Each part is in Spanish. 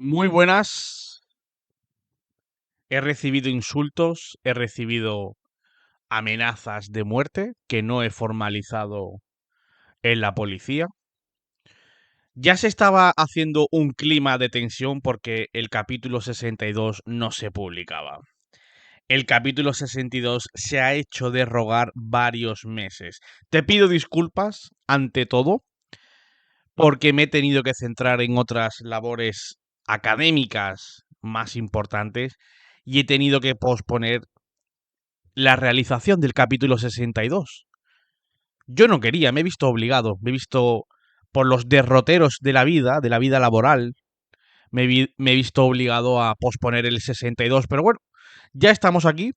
Muy buenas. He recibido insultos, he recibido amenazas de muerte que no he formalizado en la policía. Ya se estaba haciendo un clima de tensión porque el capítulo 62 no se publicaba. El capítulo 62 se ha hecho de rogar varios meses. Te pido disculpas, ante todo, porque me he tenido que centrar en otras labores académicas más importantes y he tenido que posponer la realización del capítulo 62. Yo no quería, me he visto obligado, me he visto por los derroteros de la vida laboral, me he visto obligado a posponer el 62, pero bueno, ya estamos aquí.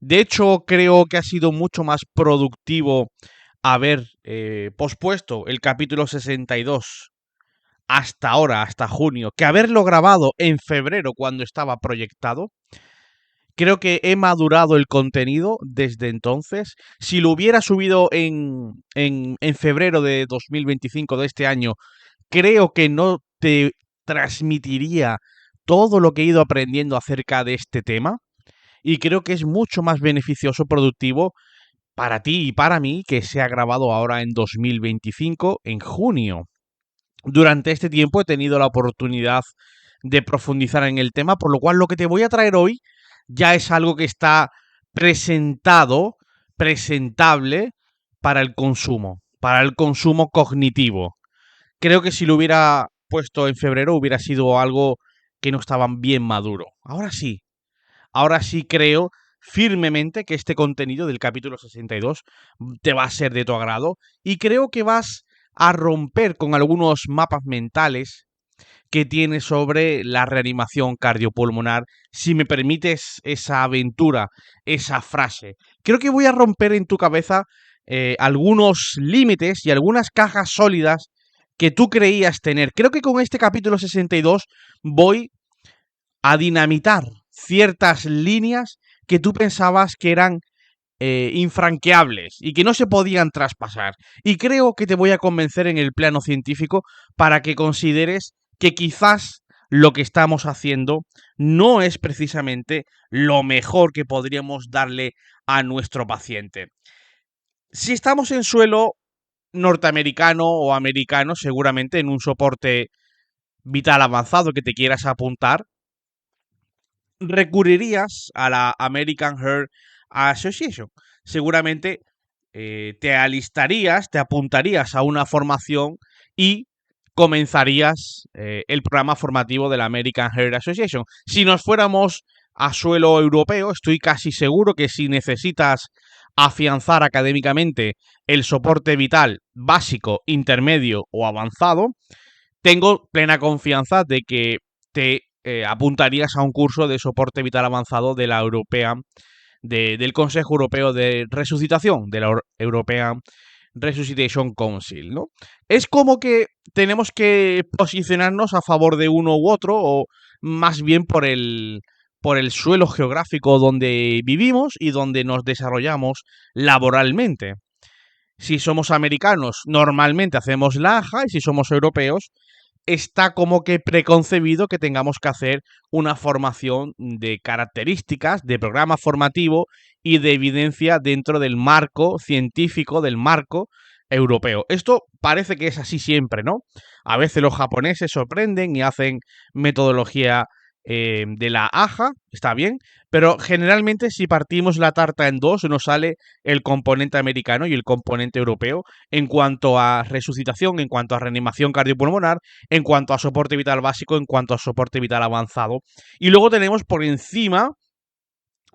De hecho, creo que ha sido mucho más productivo haber pospuesto el capítulo 62 hasta ahora, hasta junio, que haberlo grabado en febrero cuando estaba proyectado. Creo que he madurado el contenido desde entonces. Si lo hubiera subido en febrero de 2025 de este año, creo que no te transmitiría todo lo que he ido aprendiendo acerca de este tema. Y creo que es mucho más beneficioso, productivo para ti y para mí que sea grabado ahora en 2025, en junio. Durante este tiempo he tenido la oportunidad de profundizar en el tema, por lo cual lo que te voy a traer hoy ya es algo que está presentado, presentable para el consumo cognitivo. Creo que si lo hubiera puesto en febrero hubiera sido algo que no estaba bien maduro. Ahora sí creo firmemente que este contenido del capítulo 62 te va a ser de tu agrado y creo que vas a romper con algunos mapas mentales que tienes sobre la reanimación cardiopulmonar, si me permites esa aventura, esa frase. Creo que voy a romper en tu cabeza algunos límites y algunas cajas sólidas que tú creías tener. Creo que con este capítulo 62 voy a dinamitar ciertas líneas que tú pensabas que eran infranqueables y que no se podían traspasar. Y creo que te voy a convencer en el plano científico para que consideres que quizás lo que estamos haciendo no es precisamente lo mejor que podríamos darle a nuestro paciente. Si estamos en suelo norteamericano o americano, seguramente en un soporte vital avanzado que te quieras apuntar, recurrirías a la American Heart Association. Seguramente te alistarías, te apuntarías a una formación y comenzarías el programa formativo de la American Heart Association. Si nos fuéramos a suelo europeo, estoy casi seguro que si necesitas afianzar académicamente el soporte vital básico, intermedio o avanzado, tengo plena confianza de que te apuntarías a un curso de soporte vital avanzado de la Europea, del Consejo Europeo de Resucitación, de la European Resuscitation Council, ¿no? Es como que tenemos que posicionarnos a favor de uno u otro, o más bien por el suelo geográfico donde vivimos y donde nos desarrollamos laboralmente. Si somos americanos, normalmente hacemos la AJA, y si somos europeos, está como que preconcebido que tengamos que hacer una formación de características, de programa formativo y de evidencia dentro del marco científico, del marco europeo. Esto parece que es así siempre, ¿no? A veces los japoneses sorprenden y hacen metodología de la AJA, está bien, pero generalmente si partimos la tarta en dos nos sale el componente americano y el componente europeo en cuanto a resucitación, en cuanto a reanimación cardiopulmonar, en cuanto a soporte vital básico, en cuanto a soporte vital avanzado. Y luego tenemos por encima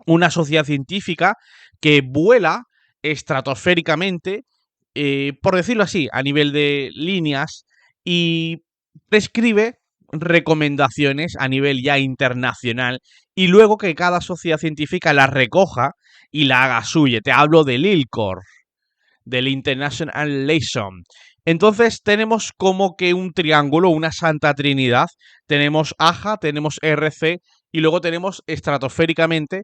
una sociedad científica que vuela estratosféricamente, por decirlo así, a nivel de líneas y prescribe recomendaciones a nivel ya internacional y luego que cada sociedad científica la recoja y la haga suya. Te hablo del ILCOR, del International Liaison. Entonces tenemos como que un triángulo, una santa trinidad. Tenemos AJA, tenemos RC y luego tenemos estratosféricamente,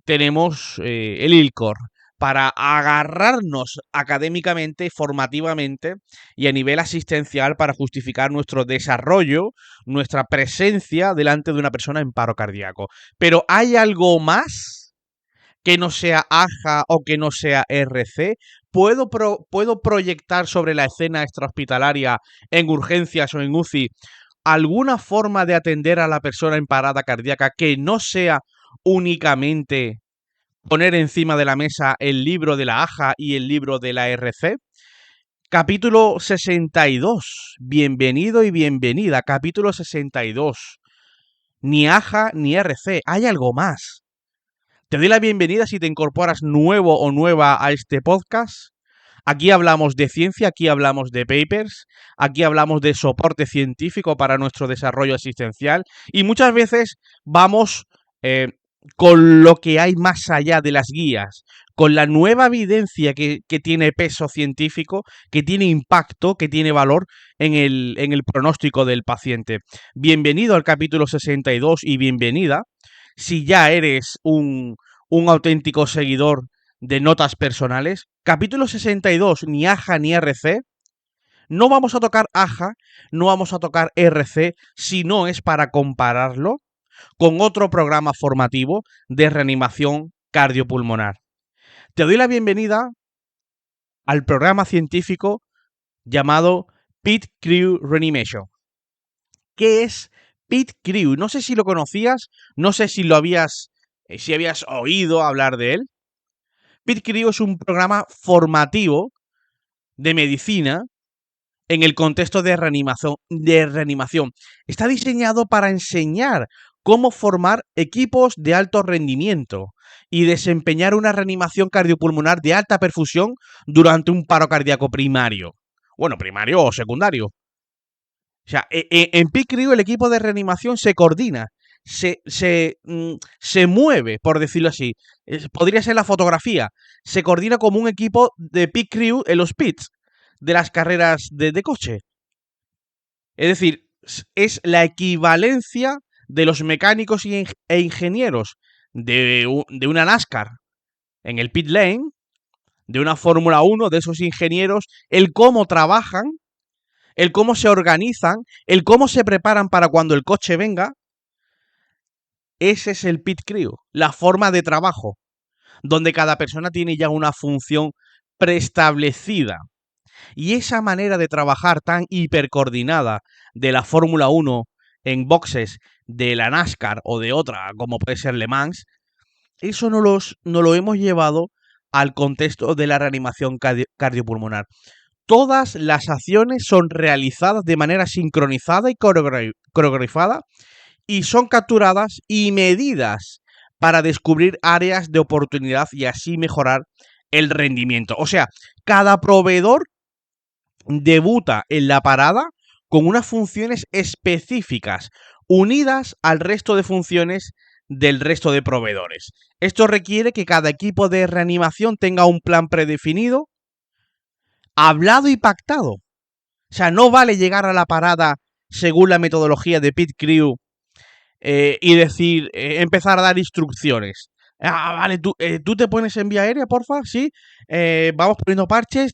tenemos el ILCOR. para agarrarnos académicamente, formativamente y a nivel asistencial para justificar nuestro desarrollo, nuestra presencia delante de una persona en paro cardíaco. Pero ¿hay algo más que no sea AJA o que no sea RC? ¿Puedo proyectar sobre la escena extrahospitalaria en urgencias o en UCI alguna forma de atender a la persona en parada cardíaca que no sea únicamente poner encima de la mesa el libro de la AJA y el libro de la RC? Capítulo 62. Bienvenido y bienvenida. Capítulo 62. Ni AJA ni RC. Hay algo más. Te doy la bienvenida si te incorporas nuevo o nueva a este podcast. Aquí hablamos de ciencia, aquí hablamos de papers, aquí hablamos de soporte científico para nuestro desarrollo asistencial y muchas veces vamos con lo que hay más allá de las guías, con la nueva evidencia que tiene peso científico, que tiene impacto, que tiene valor en el pronóstico del paciente. Bienvenido al capítulo 62 y bienvenida si ya eres un auténtico seguidor de notas personales. Capítulo 62, ni AJA ni RC. No vamos a tocar AJA, no vamos a tocar RC, si no es para compararlo con otro programa formativo de reanimación cardiopulmonar. Te doy la bienvenida al programa científico llamado Pit Crew Reanimation. ¿Qué es Pit Crew? No sé si lo conocías, no sé si si habías oído hablar de él. Pit Crew es un programa formativo de medicina en el contexto de reanimación. Está diseñado para enseñar cómo formar equipos de alto rendimiento y desempeñar una reanimación cardiopulmonar de alta perfusión durante un paro cardíaco primario. Bueno, primario o secundario. O sea, en Pit Crew el equipo de reanimación se coordina, se mueve, por decirlo así. Podría ser la fotografía. Se coordina como un equipo de Pit Crew en los pits de las carreras de coche. Es decir, es la equivalencia de los mecánicos e ingenieros de una NASCAR en el pit lane, de una Fórmula 1, de esos ingenieros, el cómo trabajan, el cómo se organizan, el cómo se preparan para cuando el coche venga. Ese es el Pit Crew, la forma de trabajo, donde cada persona tiene ya una función preestablecida. Y esa manera de trabajar tan hipercoordinada de la Fórmula 1 en boxes, de la NASCAR o de otra, como puede ser Le Mans, eso no lo hemos llevado al contexto de la reanimación cardiopulmonar. Todas las acciones son realizadas de manera sincronizada y coreografada y son capturadas y medidas para descubrir áreas de oportunidad y así mejorar el rendimiento. O sea, cada proveedor debuta en la parada con unas funciones específicas unidas al resto de funciones del resto de proveedores. Esto requiere que cada equipo de reanimación tenga un plan predefinido, hablado y pactado. O sea, no vale llegar a la parada según la metodología de Pit Crew y decir, empezar a dar instrucciones. Vale, tú te pones en vía aérea, porfa, sí. Vamos poniendo parches.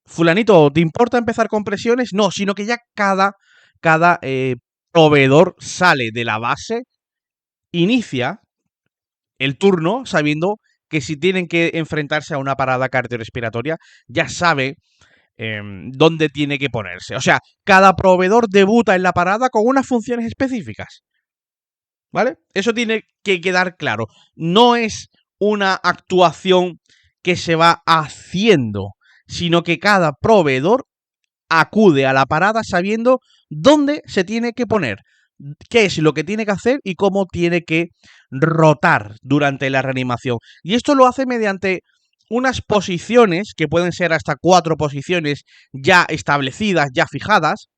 Fulanito, ¿te importa empezar con presiones? No, sino que ya cada proveedor sale de la base, inicia el turno sabiendo que si tienen que enfrentarse a una parada cardiorrespiratoria, ya sabe dónde tiene que ponerse. O sea, cada proveedor debuta en la parada con unas funciones específicas. ¿Vale? Eso tiene que quedar claro. No es una actuación que se va haciendo, sino que cada proveedor acude a la parada sabiendo dónde se tiene que poner, qué es lo que tiene que hacer y cómo tiene que rotar durante la reanimación. Y esto lo hace mediante unas posiciones, que pueden ser hasta 4 posiciones ya establecidas, ya fijadas,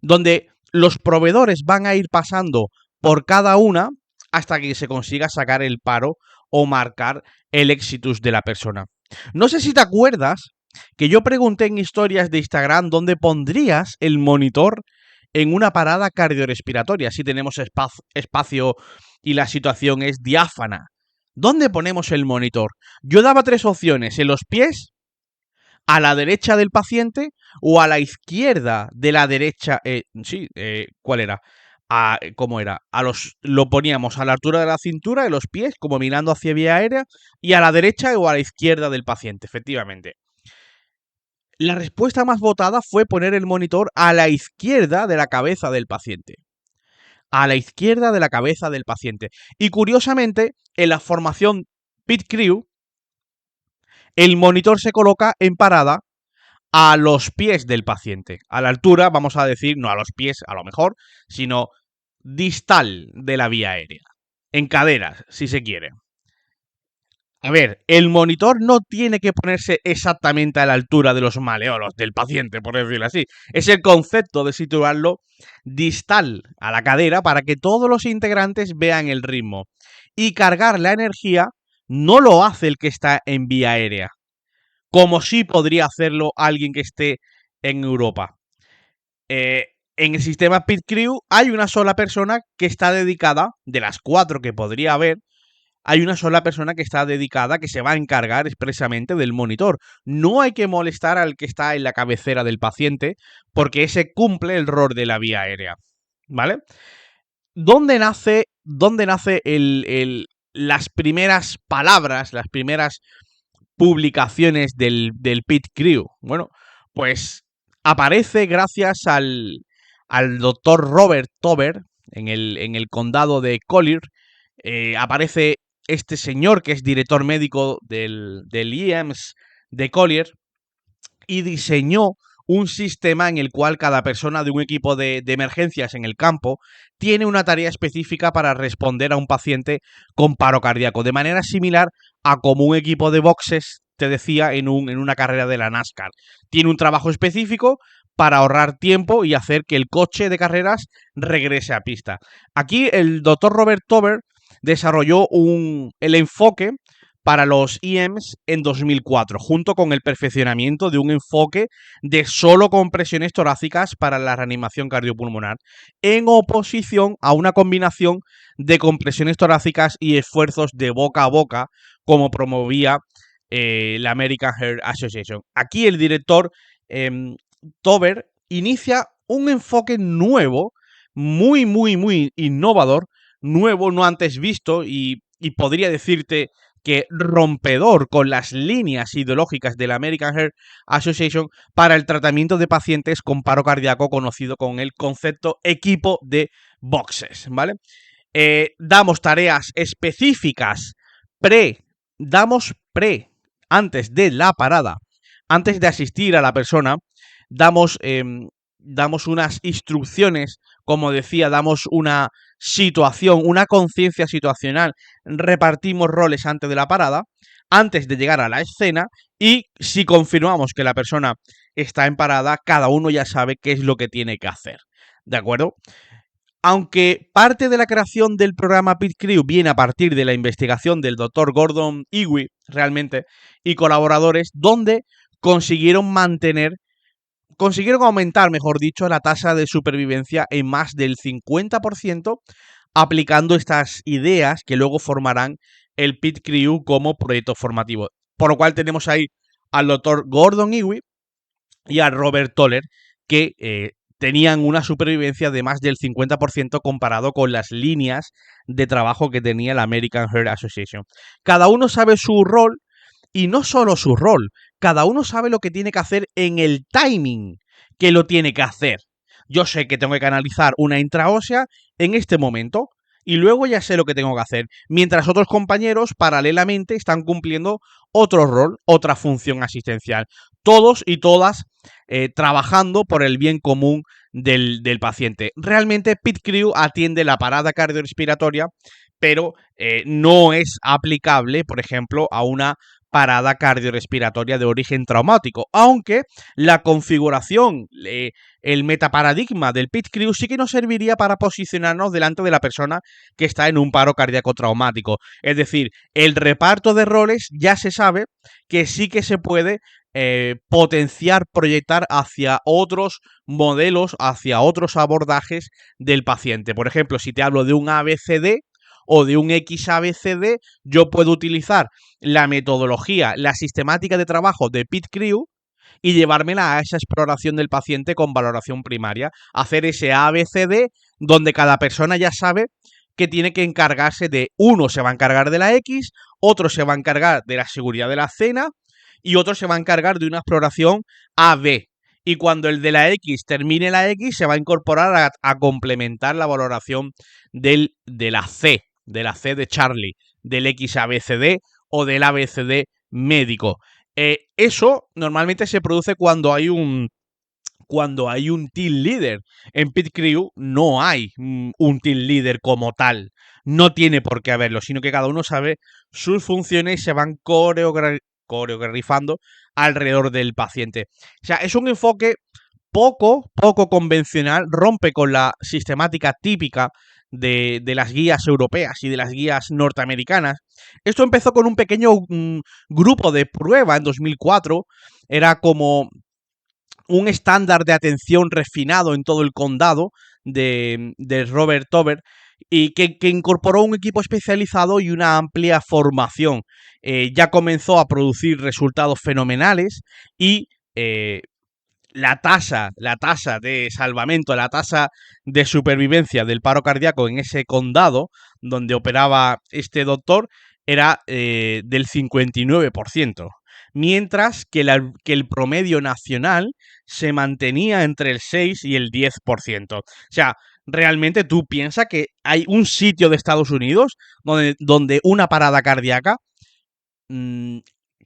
donde los proveedores van a ir pasando por cada una hasta que se consiga sacar el paro o marcar el exitus de la persona. No sé si te acuerdas que yo pregunté en historias de Instagram dónde pondrías el monitor en una parada cardiorrespiratoria, si tenemos espacio y la situación es diáfana. ¿Dónde ponemos el monitor? Yo daba 3 opciones, en los pies, a la derecha del paciente o a la izquierda de la derecha. ¿Cuál era? ¿Cómo era? Lo poníamos a la altura de la cintura, de los pies, como mirando hacia vía aérea, y a la derecha o a la izquierda del paciente, efectivamente. La respuesta más votada fue poner el monitor a la izquierda de la cabeza del paciente. A la izquierda de la cabeza del paciente. Y curiosamente, en la formación Pit Crew, el monitor se coloca en parada a los pies del paciente. A la altura, vamos a decir, no a los pies a lo mejor, sino distal de la vía aérea. En caderas, si se quiere. A ver, el monitor no tiene que ponerse exactamente a la altura de los maleolos del paciente, por decirlo así. Es el concepto de situarlo distal a la cadera para que todos los integrantes vean el ritmo. Y cargar la energía no lo hace el que está en vía aérea, como sí podría hacerlo alguien que esté en Europa. En el sistema Pit Crew hay una sola persona que está dedicada, de las 4 que podría haber, hay una sola persona que está dedicada, que se va a encargar expresamente del monitor. No hay que molestar al que está en la cabecera del paciente, porque ese cumple el rol de la vía aérea, ¿vale? ¿Dónde nace las primeras palabras, las primeras publicaciones del Pit Crew? Bueno, pues aparece gracias al doctor Robert Tober en el condado de Collier. Aparece este señor que es director médico del IEMS de Collier y diseñó un sistema en el cual cada persona de un equipo de emergencias en el campo tiene una tarea específica para responder a un paciente con paro cardíaco, de manera similar a como un equipo de boxes, te decía, en una carrera de la NASCAR. Tiene un trabajo específico para ahorrar tiempo y hacer que el coche de carreras regrese a pista. Aquí el doctor Robert Tober desarrolló el enfoque para los IEMS en 2004, junto con el perfeccionamiento de un enfoque de solo compresiones torácicas para la reanimación cardiopulmonar, en oposición a una combinación de compresiones torácicas y esfuerzos de boca a boca, como promovía la American Heart Association. Aquí el director Tober inicia un enfoque nuevo, muy, muy, muy innovador, nuevo, no antes visto, y podría decirte que rompedor con las líneas ideológicas de la American Heart Association para el tratamiento de pacientes con paro cardíaco, conocido con el concepto equipo de boxes, ¿vale? Damos tareas específicas antes de la parada, antes de asistir a la persona, damos unas instrucciones, como decía, damos una situación, una conciencia situacional, repartimos roles antes de la parada, antes de llegar a la escena, y si confirmamos que la persona está en parada, cada uno ya sabe qué es lo que tiene que hacer, ¿de acuerdo? Aunque parte de la creación del programa Pit Crew viene a partir de la investigación del Dr. Gordon Igwe, realmente, y colaboradores, donde consiguieron aumentar, mejor dicho, la tasa de supervivencia en más del 50%, aplicando estas ideas que luego formarán el Pit Crew como proyecto formativo. Por lo cual tenemos ahí al doctor Gordon Igwe y a Robert Toller, que tenían una supervivencia de más del 50% comparado con las líneas de trabajo que tenía la American Heart Association. Cada uno sabe su rol, y no solo su rol, cada uno sabe lo que tiene que hacer en el timing que lo tiene que hacer. Yo sé que tengo que analizar una intraósea en este momento y luego ya sé lo que tengo que hacer, mientras otros compañeros paralelamente están cumpliendo otro rol, otra función asistencial. Todos y todas trabajando por el bien común del paciente. Realmente Pit Crew atiende la parada cardiorrespiratoria, pero no es aplicable, por ejemplo, a una parada cardiorrespiratoria de origen traumático, aunque la configuración, el metaparadigma del Pit Crew sí que nos serviría para posicionarnos delante de la persona que está en un paro cardíaco traumático. Es decir, el reparto de roles ya se sabe que sí que se puede potenciar, proyectar hacia otros modelos, hacia otros abordajes del paciente. Por ejemplo, si te hablo de un ABCD o de un XABCD, yo puedo utilizar la metodología, la sistemática de trabajo de Pete Crew y llevármela a esa exploración del paciente con valoración primaria. Hacer ese ABCD donde cada persona ya sabe que tiene que encargarse de, uno se va a encargar de la X, otro se va a encargar de la seguridad de la cena y otro se va a encargar de una exploración AB. Y cuando el de la X termine la X, se va a incorporar a complementar la valoración de la C de Charlie, del XABCD o del ABCD médico. Eso normalmente se produce cuando hay un team leader. En Pit Crew no hay un team leader como tal. No tiene por qué haberlo, sino que cada uno sabe sus funciones y se van coreografando alrededor del paciente. O sea, es un enfoque poco convencional, rompe con la sistemática típica de las guías europeas y de las guías norteamericanas. Esto empezó con un pequeño grupo de prueba en 2004. Era como un estándar de atención refinado en todo el condado de Robert Tober y que incorporó un equipo especializado y una amplia formación. Ya comenzó a producir resultados fenomenales y la tasa de salvamento, la tasa de supervivencia del paro cardíaco en ese condado donde operaba este doctor era del 59%, mientras que el promedio nacional se mantenía entre el 6 y el 10%. O sea, realmente tú piensas que hay un sitio de Estados Unidos donde una parada cardíaca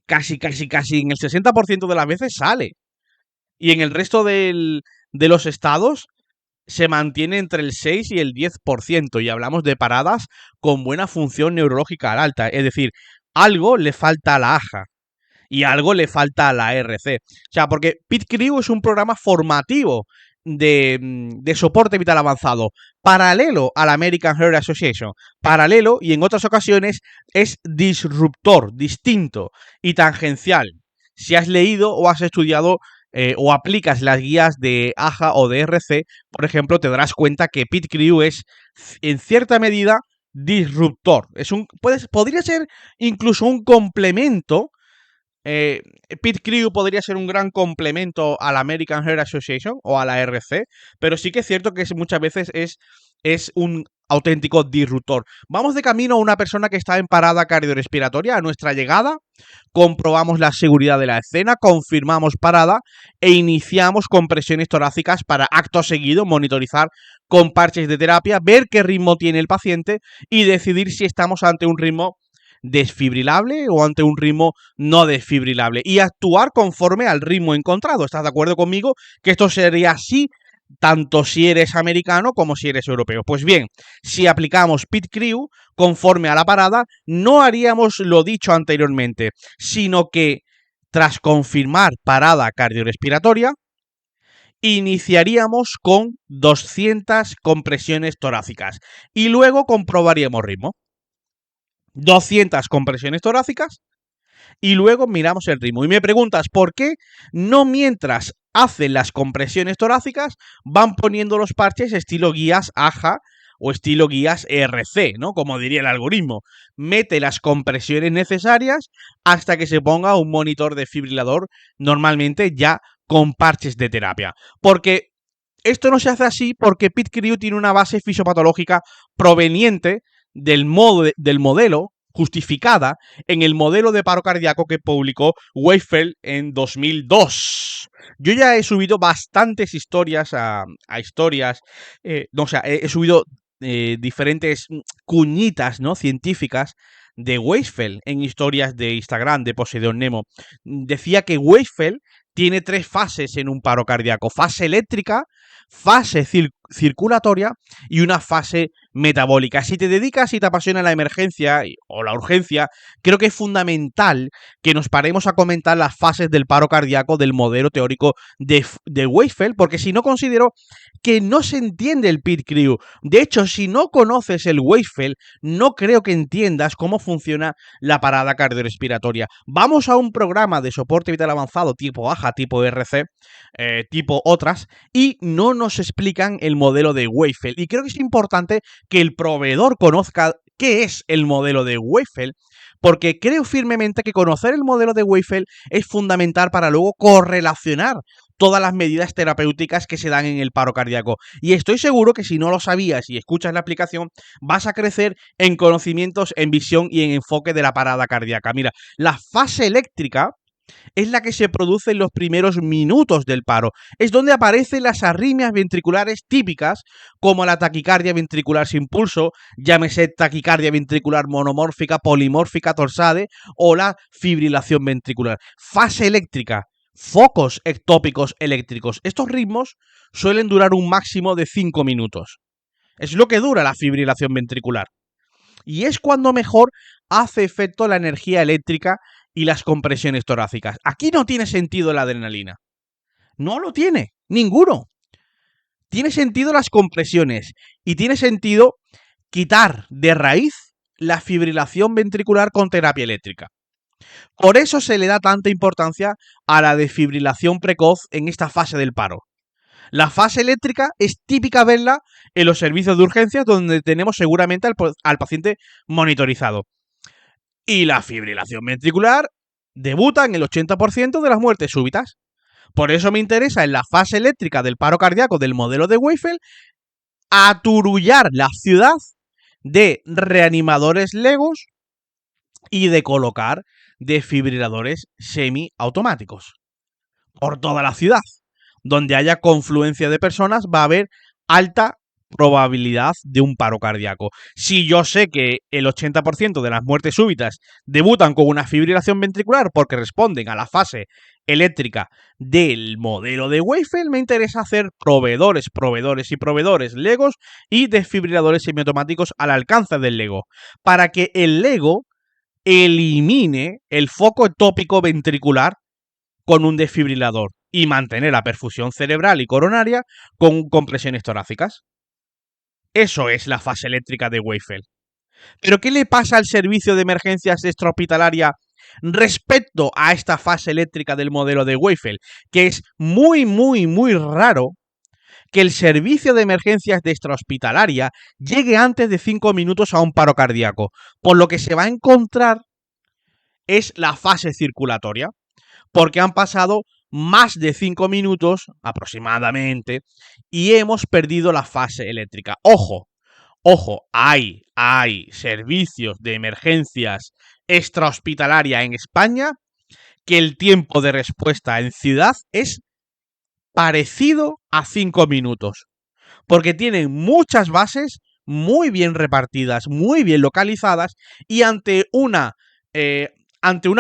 casi en el 60% de las veces sale. Y en el resto de los estados se mantiene entre el 6 y el 10%. Y hablamos de paradas con buena función neurológica alta. Es decir, algo le falta a la AJA y algo le falta a la RC. O sea, porque Pit Crew es un programa formativo de soporte vital avanzado, paralelo a la American Heart Association, paralelo y en otras ocasiones es disruptor, distinto y tangencial. Si has leído o has estudiado o aplicas las guías de AJA o de RC, por ejemplo, te darás cuenta que Pit Crew es en cierta medida disruptor. Podría ser incluso un complemento. Pit Crew podría ser un gran complemento a la American Heart Association o a la RC, pero sí que es cierto que muchas veces es un auténtico disruptor. Vamos de camino a una persona que está en parada cardiorrespiratoria. A nuestra llegada comprobamos la seguridad de la escena, confirmamos parada e iniciamos compresiones torácicas para acto seguido monitorizar con parches de terapia, ver qué ritmo tiene el paciente y decidir si estamos ante un ritmo desfibrilable o ante un ritmo no desfibrilable y actuar conforme al ritmo encontrado. ¿Estás de acuerdo conmigo? Que esto sería así tanto si eres americano como si eres europeo. Pues bien, si aplicamos Pit Crew conforme a la parada, no haríamos lo dicho anteriormente, sino que tras confirmar parada cardiorrespiratoria, iniciaríamos con 200 compresiones torácicas y luego comprobaríamos ritmo. 200 compresiones torácicas y luego miramos el ritmo. Y me preguntas, ¿por qué no mientras hacen las compresiones torácicas van poniendo los parches estilo guías AJA o estilo guías RC, ¿no? Como diría el algoritmo. Mete las compresiones necesarias hasta que se ponga un monitor desfibrilador, normalmente ya con parches de terapia. Porque esto no se hace así porque Pit Crew tiene una base fisiopatológica proveniente del modelo justificada en el modelo de paro cardíaco que publicó Weifeld en 2002. Yo ya he subido bastantes historias a historias, he subido diferentes cuñitas, ¿no?, científicas de Weifeld en historias de Instagram de Poseidon Nemo. Decía que Weifeld tiene 3 fases en un paro cardíaco: fase eléctrica, fase circulatoria y una fase metabólica. Si te dedicas y te apasiona la emergencia o la urgencia, creo que es fundamental que nos paremos a comentar las fases del paro cardíaco del modelo teórico de Weifeld, porque si no, considero que no se entiende el Pit Crew. De hecho, si no conoces el Weifeld, no creo que entiendas cómo funciona la parada cardiorrespiratoria. Vamos a un programa de soporte vital avanzado tipo AJA, tipo RC, tipo otras, y no nos explican el modelo de Weifeld. Y creo que es importante que el proveedor conozca qué es el modelo de Weifel, porque creo firmemente que conocer el modelo de Weifel es fundamental para luego correlacionar todas las medidas terapéuticas que se dan en el paro cardíaco. Y estoy seguro que si no lo sabías y escuchas la aplicación, vas a crecer en conocimientos, en visión y en enfoque de la parada cardíaca. Mira, la fase eléctrica es la que se produce en los primeros minutos del paro. Es donde aparecen las arritmias ventriculares típicas, como la taquicardia ventricular sin pulso, llámese taquicardia ventricular monomórfica, polimórfica, torsade, o la fibrilación ventricular. Fase eléctrica, focos ectópicos eléctricos. Estos ritmos suelen durar un máximo de 5 minutos. Es lo que dura la fibrilación ventricular. Y es cuando mejor hace efecto la energía eléctrica y las compresiones torácicas. Aquí no tiene sentido la adrenalina. No lo tiene, ninguno. Tiene sentido las compresiones y tiene sentido quitar de raíz la fibrilación ventricular con terapia eléctrica. Por eso se le da tanta importancia a la desfibrilación precoz en esta fase del paro. La fase eléctrica es típica verla en los servicios de urgencias donde tenemos seguramente al paciente monitorizado. Y la fibrilación ventricular debuta en el 80% de las muertes súbitas. Por eso me interesa en la fase eléctrica del paro cardíaco del modelo de Weifel aturullar la ciudad de reanimadores legos y de colocar desfibriladores semiautomáticos por toda la ciudad. Donde haya confluencia de personas va a haber alta probabilidad de un paro cardíaco. Si yo sé que el 80% de las muertes súbitas debutan con una fibrilación ventricular porque responden a la fase eléctrica del modelo de Weifel, me interesa hacer proveedores legos y desfibriladores semiautomáticos al alcance del lego, para que el lego elimine el foco ectópico ventricular con un desfibrilador y mantener la perfusión cerebral y coronaria con compresiones torácicas. Eso es la fase eléctrica de Weifel. ¿Pero qué le pasa al servicio de emergencias extrahospitalaria respecto a esta fase eléctrica del modelo de Weifel? Que es muy raro que el servicio de emergencias de extrahospitalaria llegue antes de 5 minutos a un paro cardíaco. Por lo que se va a encontrar es la fase circulatoria, porque han pasado más de 5 minutos aproximadamente y hemos perdido la fase eléctrica. Ojo, hay servicios de emergencias extrahospitalaria en España que el tiempo de respuesta en ciudad es parecido a 5 minutos, porque tienen muchas bases muy bien repartidas, muy bien localizadas y ante una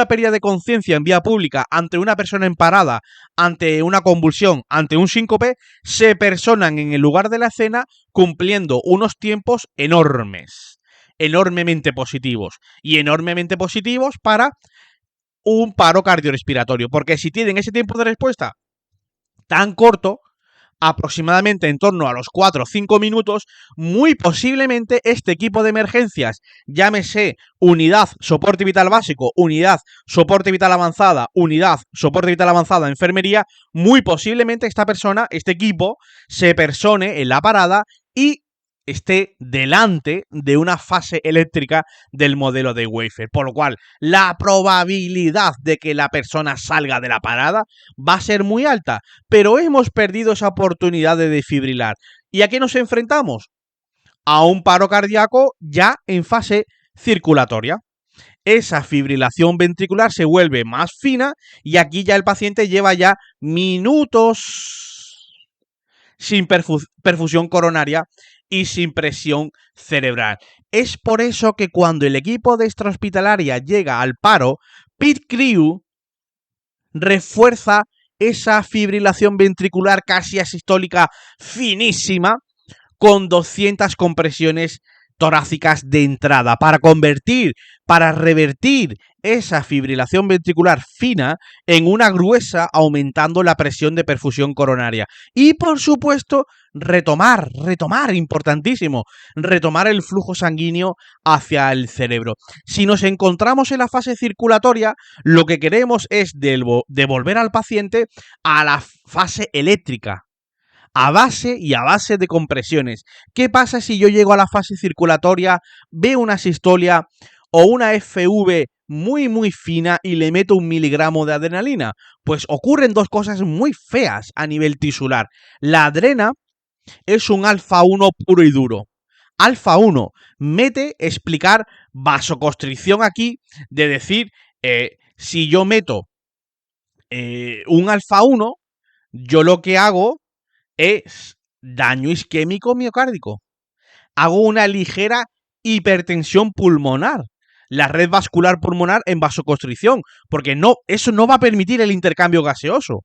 pérdida de conciencia en vía pública, ante una persona en parada, ante una convulsión, ante un síncope, se personan en el lugar de la escena cumpliendo unos tiempos enormemente positivos para un paro cardiorrespiratorio, porque si tienen ese tiempo de respuesta tan corto, aproximadamente en torno a los 4 o 5 minutos, muy posiblemente este equipo de emergencias, llámese unidad soporte vital básico, unidad soporte vital avanzada, unidad soporte vital avanzada, enfermería, muy posiblemente este equipo se persone en la parada y esté delante de una fase eléctrica del modelo de Weifel, por lo cual la probabilidad de que la persona salga de la parada va a ser muy alta, pero hemos perdido esa oportunidad de desfibrilar. ¿Y a qué nos enfrentamos? A un paro cardíaco ya en fase circulatoria. Esa fibrilación ventricular se vuelve más fina y aquí ya el paciente lleva ya minutos sin perfusión coronaria y sin presión cerebral. Es por eso que cuando el equipo de extrahospitalaria llega al paro, Pit Crew refuerza esa fibrilación ventricular casi asistólica finísima con 200 compresiones torácicas de entrada para revertir esa fibrilación ventricular fina en una gruesa, aumentando la presión de perfusión coronaria. Y por supuesto, retomar, importantísimo, retomar el flujo sanguíneo hacia el cerebro. Si nos encontramos en la fase circulatoria, lo que queremos es devolver al paciente a la fase eléctrica, a base de compresiones. ¿Qué pasa si yo llego a la fase circulatoria, veo una sistolia o una FV muy fina y le meto 1 miligramo de adrenalina? Pues ocurren dos cosas muy feas a nivel tisular. La adrena es un alfa 1 puro y duro. Alfa 1 mete explicar vasoconstricción aquí, de decir, si yo meto un alfa 1, yo lo que hago es daño isquémico miocárdico. Hago una ligera hipertensión pulmonar, la red vascular pulmonar en vasoconstricción, porque no, eso no va a permitir el intercambio gaseoso.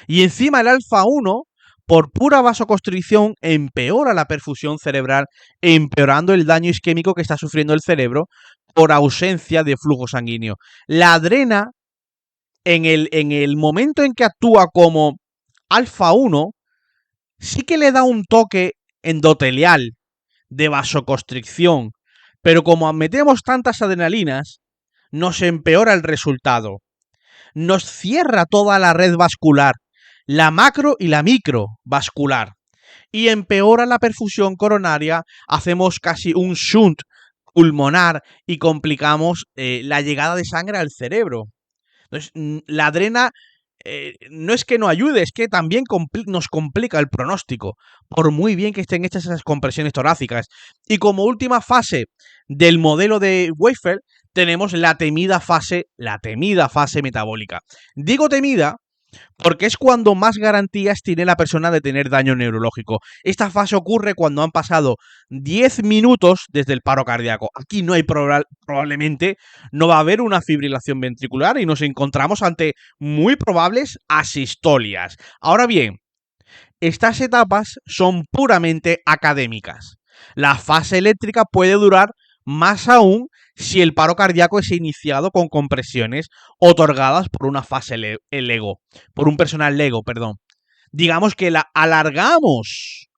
Y encima el alfa 1, por pura vasoconstricción, empeora la perfusión cerebral, empeorando el daño isquémico que está sufriendo el cerebro por ausencia de flujo sanguíneo. La adrena, en el momento en que actúa como alfa 1, sí que le da un toque endotelial de vasoconstricción, pero como metemos tantas adrenalinas, nos empeora el resultado. Nos cierra toda la red vascular, la macro y la microvascular, y empeora la perfusión coronaria, hacemos casi un shunt pulmonar y complicamos la llegada de sangre al cerebro. Entonces, la adrena no es que no ayude, es que también nos complica el pronóstico, por muy bien que estén hechas esas compresiones torácicas. Y como última fase del modelo de Weifel, tenemos la temida fase metabólica. Digo temida porque es cuando más garantías tiene la persona de tener daño neurológico. Esta fase ocurre cuando han pasado 10 minutos desde el paro cardíaco. Aquí no hay probablemente no va a haber una fibrilación ventricular y nos encontramos ante muy probables asistolias. Ahora bien, estas etapas son puramente académicas. La fase eléctrica puede durar más aún si el paro cardíaco es iniciado con compresiones otorgadas por una fase LEGO, por un personal LEGO, perdón. Digamos que alargamos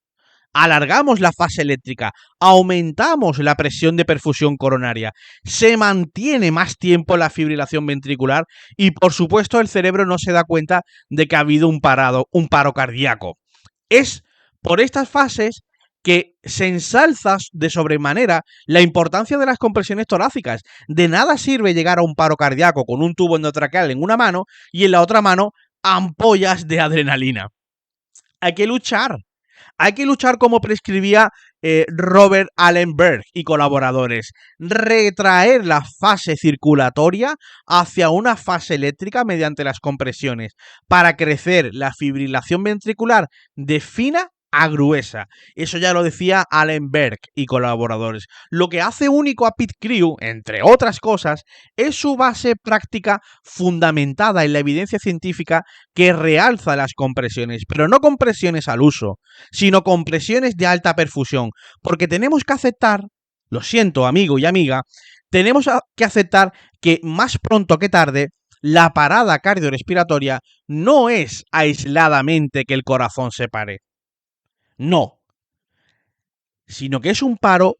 la fase eléctrica, aumentamos la presión de perfusión coronaria, se mantiene más tiempo la fibrilación ventricular y, por supuesto, el cerebro no se da cuenta de que ha habido un paro cardíaco. Es por estas fases que se ensalza de sobremanera la importancia de las compresiones torácicas. De nada sirve llegar a un paro cardíaco con un tubo endotraqueal en una mano y en la otra mano ampollas de adrenalina. Hay que luchar. Hay que luchar como prescribía Robert Allenberg y colaboradores. Retraer la fase circulatoria hacia una fase eléctrica mediante las compresiones para crecer la fibrilación ventricular de fina a gruesa. Eso ya lo decía Allenberg y colaboradores. Lo que hace único a Pit Crew, entre otras cosas, es su base práctica fundamentada en la evidencia científica que realza las compresiones, pero no compresiones al uso, sino compresiones de alta perfusión, porque tenemos que aceptar, lo siento amigo y amiga, tenemos que aceptar que más pronto que tarde la parada cardiorrespiratoria no es aisladamente que el corazón se pare. No, sino que es un paro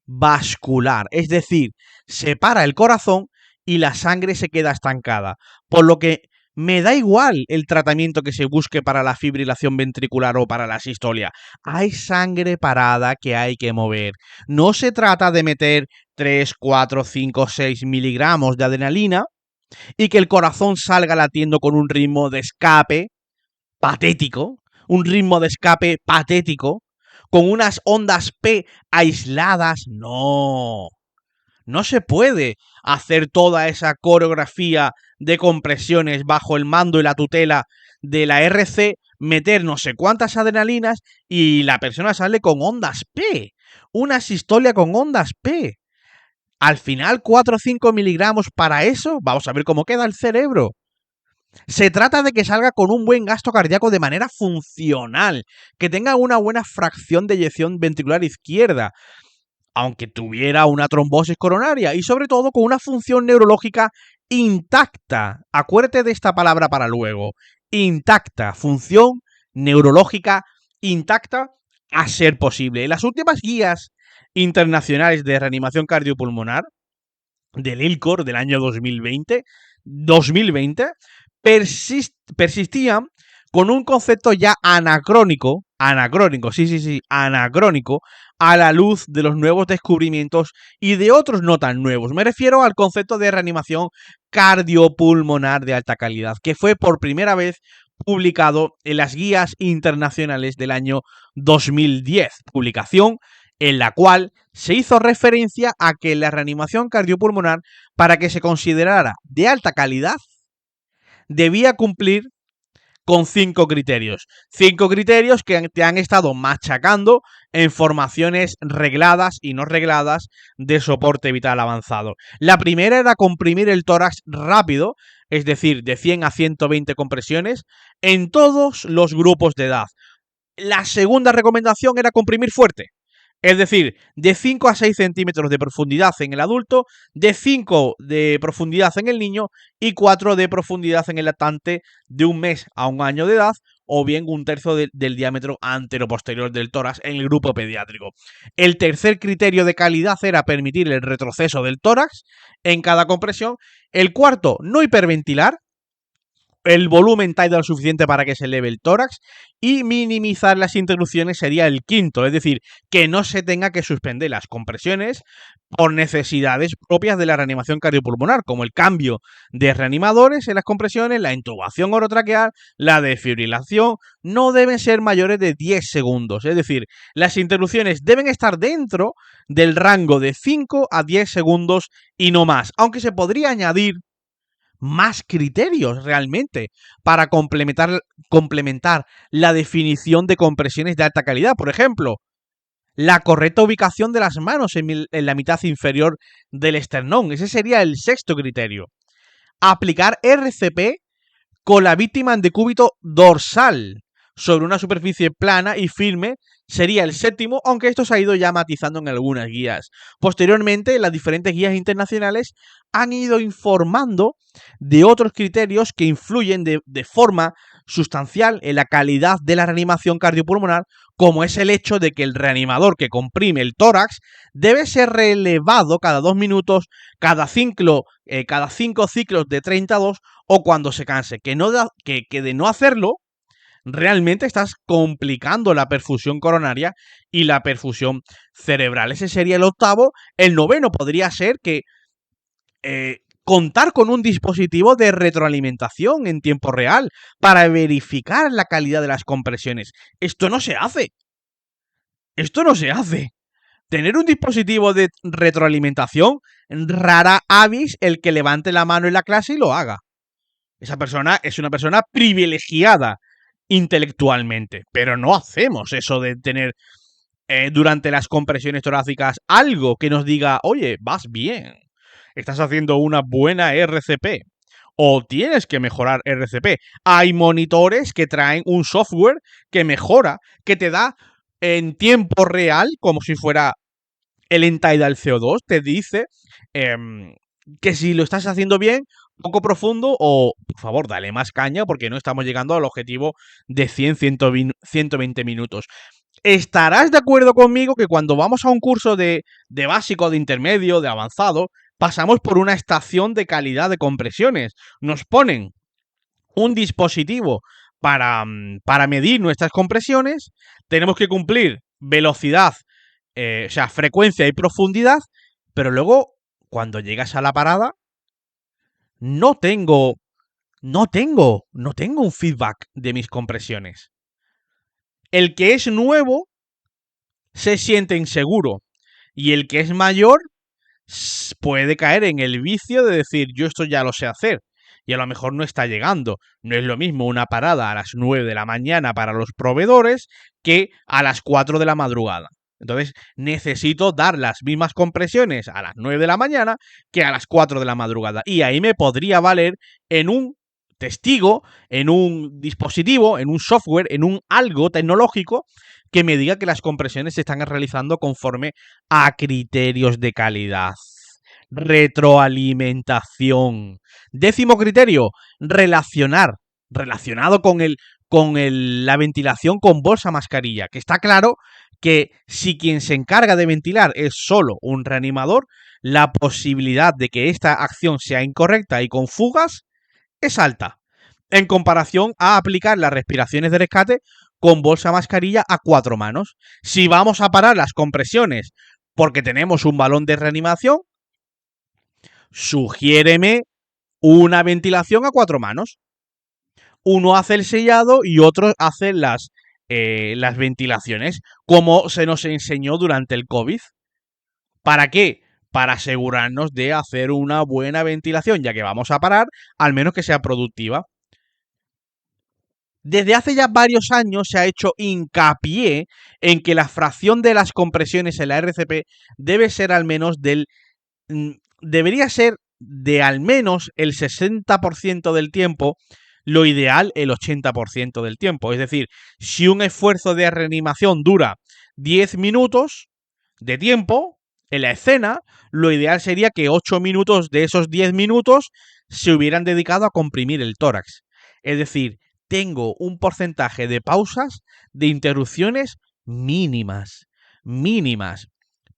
vascular, es decir, se para el corazón y la sangre se queda estancada, por lo que me da igual el tratamiento que se busque para la fibrilación ventricular o para la sistolia. Hay sangre parada que hay que mover. No se trata de meter 3, 4, 5, 6 miligramos de adrenalina y que el corazón salga latiendo con un ritmo de escape patético, con unas ondas P aisladas. No se puede hacer toda esa coreografía de compresiones bajo el mando y la tutela de la RC, meter no sé cuántas adrenalinas y la persona sale con ondas P. Una sistolia con ondas P. Al final, 4 o 5 miligramos para eso. Vamos a ver cómo queda el cerebro. Se trata de que salga con un buen gasto cardíaco de manera funcional, que tenga una buena fracción de eyección ventricular izquierda, aunque tuviera una trombosis coronaria, y sobre todo con una función neurológica intacta. Acuérdate de esta palabra para luego. Intacta, función neurológica intacta a ser posible. Las últimas guías internacionales de reanimación cardiopulmonar del ILCOR del año 2020 persistían con un concepto ya anacrónico, anacrónico, a la luz de los nuevos descubrimientos y de otros no tan nuevos. Me refiero al concepto de reanimación cardiopulmonar de alta calidad, que fue por primera vez publicado en las guías internacionales del año 2010, publicación en la cual se hizo referencia a que la reanimación cardiopulmonar, para que se considerara de alta calidad, debía cumplir con 5 criterios. 5 criterios que te han estado machacando en formaciones regladas y no regladas de soporte vital avanzado. La primera era comprimir el tórax rápido, es decir, de 100 a 120 compresiones en todos los grupos de edad. La segunda recomendación era comprimir fuerte. Es decir, de 5 a 6 centímetros de profundidad en el adulto, de 5 de profundidad en el niño y 4 de profundidad en el lactante de 1 mes a 1 año de edad, o bien 1/3 del diámetro antero-posterior del tórax en el grupo pediátrico. El tercer criterio de calidad era permitir el retroceso del tórax en cada compresión. El cuarto, no hiperventilar. El volumen tidal suficiente para que se eleve el tórax, y minimizar las interrupciones sería el quinto, es decir, que no se tenga que suspender las compresiones por necesidades propias de la reanimación cardiopulmonar, como el cambio de reanimadores en las compresiones, la intubación orotraqueal, la desfibrilación. No deben ser mayores de 10 segundos, es decir, las interrupciones deben estar dentro del rango de 5 a 10 segundos y no más, aunque se podría añadir más criterios realmente para complementar la definición de compresiones de alta calidad. Por ejemplo, la correcta ubicación de las manos en la mitad inferior del esternón. Ese sería el sexto criterio. Aplicar RCP con la víctima en decúbito dorsal sobre una superficie plana y firme sería el séptimo, aunque esto se ha ido ya matizando en algunas guías. Posteriormente, las diferentes guías internacionales han ido informando de otros criterios que influyen de forma sustancial en la calidad de la reanimación cardiopulmonar, como es el hecho de que el reanimador que comprime el tórax debe ser relevado cada 2 minutos, cada 5 ciclos de 32 o cuando se canse. Que de no hacerlo, realmente estás complicando la perfusión coronaria y la perfusión cerebral. Ese sería el octavo. El noveno podría ser que contar con un dispositivo de retroalimentación en tiempo real para verificar la calidad de las compresiones. Esto no se hace. Tener un dispositivo de retroalimentación, rara avis el que levante la mano en la clase y lo haga. Esa persona es una persona privilegiada intelectualmente, pero no hacemos eso de tener durante las compresiones torácicas algo que nos diga, oye, vas bien, estás haciendo una buena RCP o tienes que mejorar RCP. Hay monitores que traen un software que mejora, que te da en tiempo real, como si fuera el end-tidal CO2, te dice que si lo estás haciendo bien, poco profundo, o por favor, dale más caña porque no estamos llegando al objetivo de 120 minutos. Estarás de acuerdo conmigo que cuando vamos a un curso de básico, de intermedio, de avanzado, pasamos por una estación de calidad de compresiones. Nos ponen un dispositivo para medir nuestras compresiones, tenemos que cumplir velocidad, o sea, frecuencia y profundidad, pero luego, cuando llegas a la parada, no tengo un feedback de mis compresiones. El que es nuevo se siente inseguro y el que es mayor puede caer en el vicio de decir, yo esto ya lo sé hacer, y a lo mejor no está llegando. No es lo mismo una parada a las 9 de la mañana para los proveedores que a las 4 de la madrugada. Entonces necesito dar las mismas compresiones a las 9 de la mañana que a las 4 de la madrugada. Y ahí me podría valer en un testigo, en un dispositivo, en un software, en un algo tecnológico que me diga que las compresiones se están realizando conforme a criterios de calidad. Retroalimentación. Décimo criterio, relacionado con la ventilación con bolsa mascarilla, que está claro que si quien se encarga de ventilar es solo un reanimador, la posibilidad de que esta acción sea incorrecta y con fugas es alta. en comparación a aplicar las respiraciones de rescate con bolsa mascarilla a 4 manos. Si vamos a parar las compresiones porque tenemos un balón de reanimación, sugiéreme una ventilación a 4 manos. Uno hace el sellado y otro hace las ventilaciones, como se nos enseñó durante el COVID. ¿Para qué? Para asegurarnos de hacer una buena ventilación, ya que vamos a parar, al menos que sea productiva. Desde hace ya varios años se ha hecho hincapié en que la fracción de las compresiones en la RCP debe ser al menos debería ser de al menos el 60% del tiempo, lo ideal el 80% del tiempo. Es decir, si un esfuerzo de reanimación dura 10 minutos de tiempo en la escena, lo ideal sería que 8 minutos de esos 10 minutos se hubieran dedicado a comprimir el tórax. Es decir, tengo un porcentaje de pausas, de interrupciones mínimas.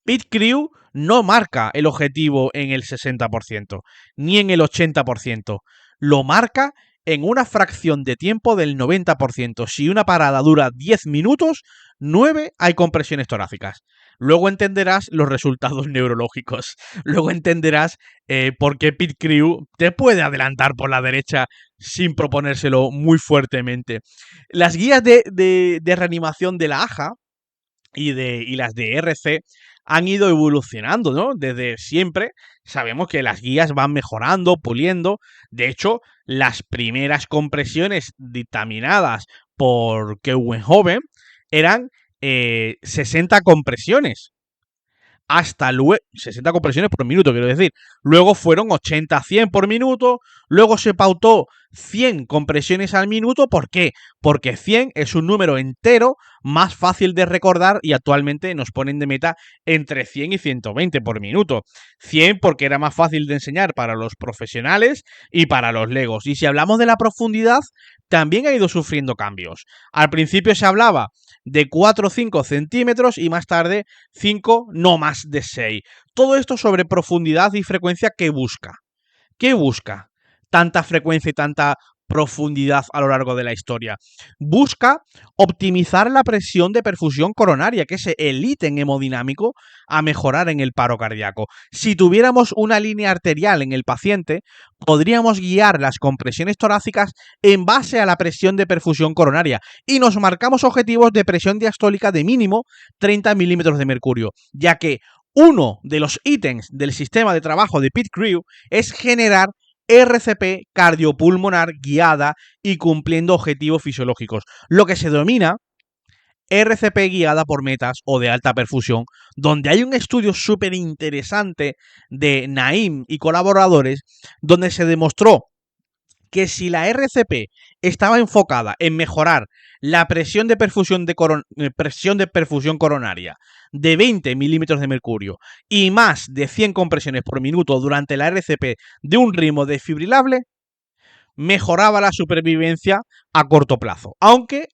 Pit Crew no marca el objetivo en el 60%, ni en el 80%. Lo marca en una fracción de tiempo del 90%. Si una parada dura 10 minutos, 9 hay compresiones torácicas. Luego entenderás los resultados neurológicos. Luego entenderás por qué Pit Crew te puede adelantar por la derecha sin proponérselo muy fuertemente. Las guías de reanimación de la AJA y las de RC han ido evolucionando, ¿no? Desde siempre sabemos que las guías van mejorando, puliendo. De hecho, las primeras compresiones dictaminadas por Keuwenhoven eran 60 compresiones. Hasta luego, 60 compresiones por minuto, quiero decir. Luego fueron 80, 100 por minuto. Luego se pautó 100 compresiones al minuto. ¿Por qué? Porque 100 es un número entero más fácil de recordar y actualmente nos ponen de meta entre 100 y 120 por minuto. 100 porque era más fácil de enseñar para los profesionales y para los legos. Y si hablamos de la profundidad, también ha ido sufriendo cambios. Al principio se hablaba de 4 o 5 centímetros y más tarde 5, no más de 6. Todo esto sobre profundidad y frecuencia que busca. ¿Qué busca? Tanta frecuencia y tanta profundidad a lo largo de la historia. Busca optimizar la presión de perfusión coronaria, que es el ítem hemodinámico a mejorar en el paro cardíaco. Si tuviéramos una línea arterial en el paciente, podríamos guiar las compresiones torácicas en base a la presión de perfusión coronaria y nos marcamos objetivos de presión diastólica de mínimo 30 milímetros de mercurio, ya que uno de los ítems del sistema de trabajo de Pit Crew es generar RCP cardiopulmonar guiada y cumpliendo objetivos fisiológicos, lo que se denomina RCP guiada por metas o de alta perfusión, donde hay un estudio súper interesante de Naim y colaboradores, donde se demostró que si la RCP estaba enfocada en mejorar la presión de perfusión, coronaria de 20 milímetros de mercurio y más de 100 compresiones por minuto durante la RCP de un ritmo desfibrilable, mejoraba la supervivencia a corto plazo. Aunque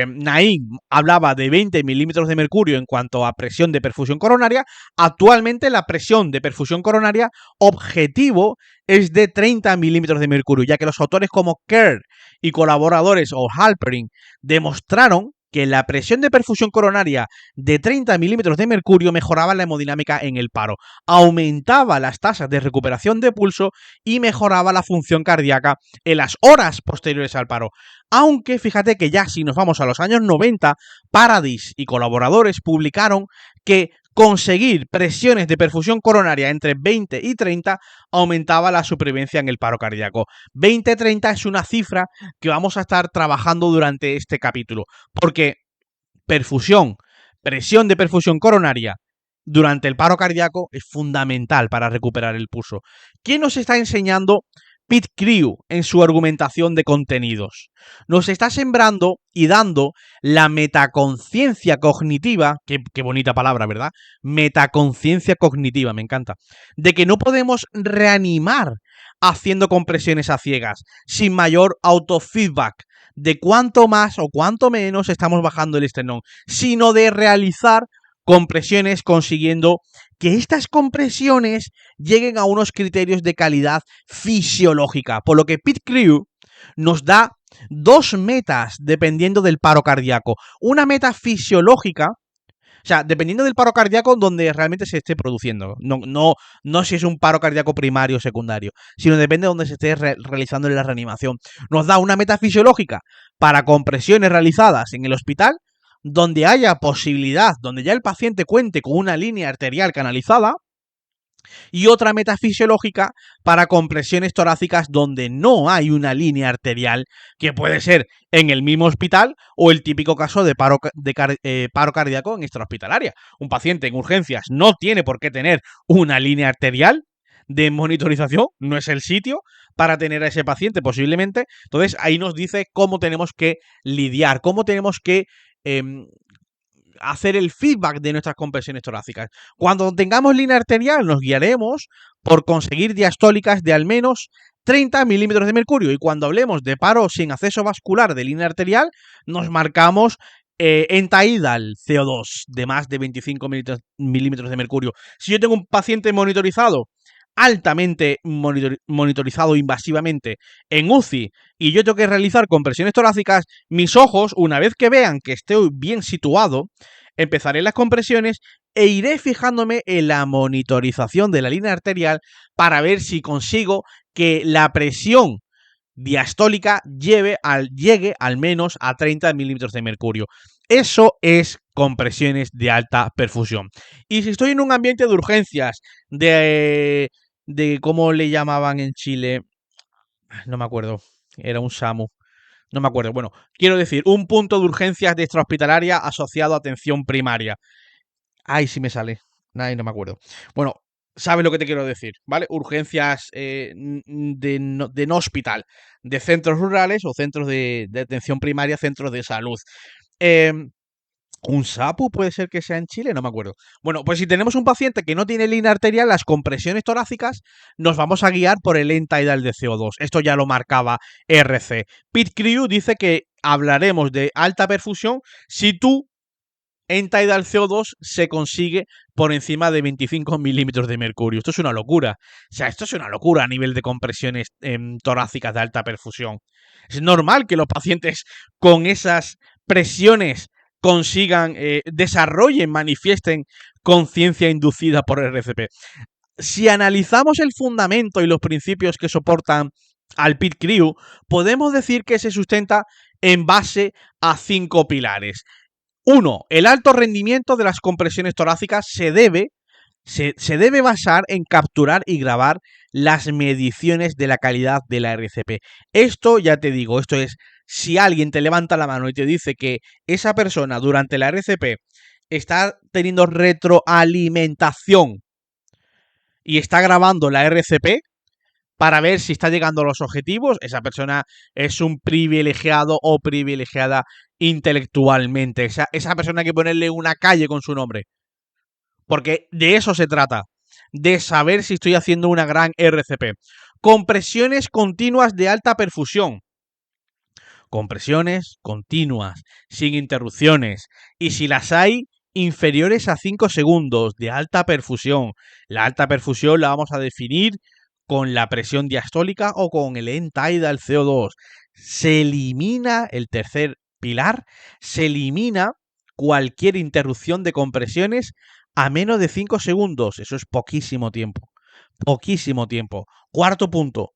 Naim hablaba de 20 milímetros de mercurio en cuanto a presión de perfusión coronaria, actualmente la presión de perfusión coronaria objetivo es de 30 milímetros de mercurio, ya que los autores como Kerr y colaboradores o Halperin demostraron que la presión de perfusión coronaria de 30 milímetros de mercurio mejoraba la hemodinámica en el paro, aumentaba las tasas de recuperación de pulso y mejoraba la función cardíaca en las horas posteriores al paro. Aunque fíjate que ya si nos vamos a los años 90, Paradis y colaboradores publicaron que conseguir presiones de perfusión coronaria entre 20 y 30 aumentaba la supervivencia en el paro cardíaco. 20-30 es una cifra que vamos a estar trabajando durante este capítulo, porque presión de perfusión coronaria durante el paro cardíaco es fundamental para recuperar el pulso. ¿Qué nos está enseñando Pit Crew en su argumentación de contenidos? Nos está sembrando y dando la metaconciencia cognitiva, qué bonita palabra, ¿verdad? Metaconciencia cognitiva, me encanta, de que no podemos reanimar haciendo compresiones a ciegas, sin mayor autofeedback de cuánto más o cuánto menos estamos bajando el esternón, sino de realizar compresiones consiguiendo que estas compresiones lleguen a unos criterios de calidad fisiológica. Por lo que Pit Crew nos da dos metas dependiendo del paro cardíaco. Una meta fisiológica, o sea, dependiendo del paro cardíaco donde realmente se esté produciendo. No si es un paro cardíaco primario o secundario, sino depende de donde se esté realizando la reanimación. Nos da una meta fisiológica para compresiones realizadas en el hospital, donde haya posibilidad, donde ya el paciente cuente con una línea arterial canalizada, y otra meta fisiológica para compresiones torácicas donde no hay una línea arterial, que puede ser en el mismo hospital o el típico caso de paro cardíaco en extrahospitalaria. Un paciente en urgencias no tiene por qué tener una línea arterial de monitorización, no es el sitio para tener a ese paciente posiblemente. Entonces ahí nos dice cómo tenemos que lidiar, cómo tenemos que hacer el feedback de nuestras compresiones torácicas. Cuando tengamos línea arterial, nos guiaremos por conseguir diastólicas de al menos 30 milímetros de mercurio. Y cuando hablemos de paro sin acceso vascular de línea arterial, nos marcamos end-tidal CO2 de más de 25 milímetros de mercurio. Si yo tengo un paciente monitorizado, altamente monitorizado invasivamente en UCI, y yo tengo que realizar compresiones torácicas, mis ojos, una vez que vean que estoy bien situado, empezaré las compresiones e iré fijándome en la monitorización de la línea arterial para ver si consigo que la presión diastólica llegue al menos a 30 milímetros de mercurio. Eso es compresiones de alta perfusión. Y si estoy en un ambiente de urgencias, de cómo le llamaban en Chile, no me acuerdo, era un SAMU, no me acuerdo. Bueno, quiero decir, un punto de urgencias de extrahospitalaria asociado a atención primaria. Ay, sí me sale. Ay, no me acuerdo. Bueno, sabes lo que te quiero decir, ¿vale? Urgencias de no hospital, de centros rurales o centros de atención primaria, centros de salud. ¿Un SAPU puede ser que sea en Chile? No me acuerdo. Bueno, pues si tenemos un paciente que no tiene línea arterial, las compresiones torácicas nos vamos a guiar por el end-tidal de CO2. Esto ya lo marcaba RC. Pete Crew dice que hablaremos de alta perfusión si tu end-tidal CO2 se consigue por encima de 25 milímetros de mercurio. Esto es una locura. O sea, esto es una locura a nivel de compresiones torácicas de alta perfusión. Es normal que los pacientes con esas presiones consigan, desarrollen, manifiesten conciencia inducida por RCP. Si analizamos el fundamento y los principios que soportan al Pete Crew, podemos decir que se sustenta en base a 5 pilares. 1. El alto rendimiento de las compresiones torácicas se debe basar en capturar y grabar las mediciones de la calidad de la RCP. Esto, ya te digo, esto es, si alguien te levanta la mano y te dice que esa persona durante la RCP está teniendo retroalimentación y está grabando la RCP para ver si está llegando a los objetivos, esa persona es un privilegiado o privilegiada intelectualmente. Esa persona hay que ponerle una calle con su nombre. Porque de eso se trata, de saber si estoy haciendo una gran RCP. Compresiones continuas de alta perfusión. Compresiones continuas, sin interrupciones. Y si las hay, inferiores a 5 segundos de alta perfusión. La alta perfusión la vamos a definir con la presión diastólica o con el end-tidal CO2. Se elimina el tercer pilar, se elimina cualquier interrupción de compresiones a menos de 5 segundos. Eso es poquísimo tiempo. Poquísimo tiempo. Cuarto punto.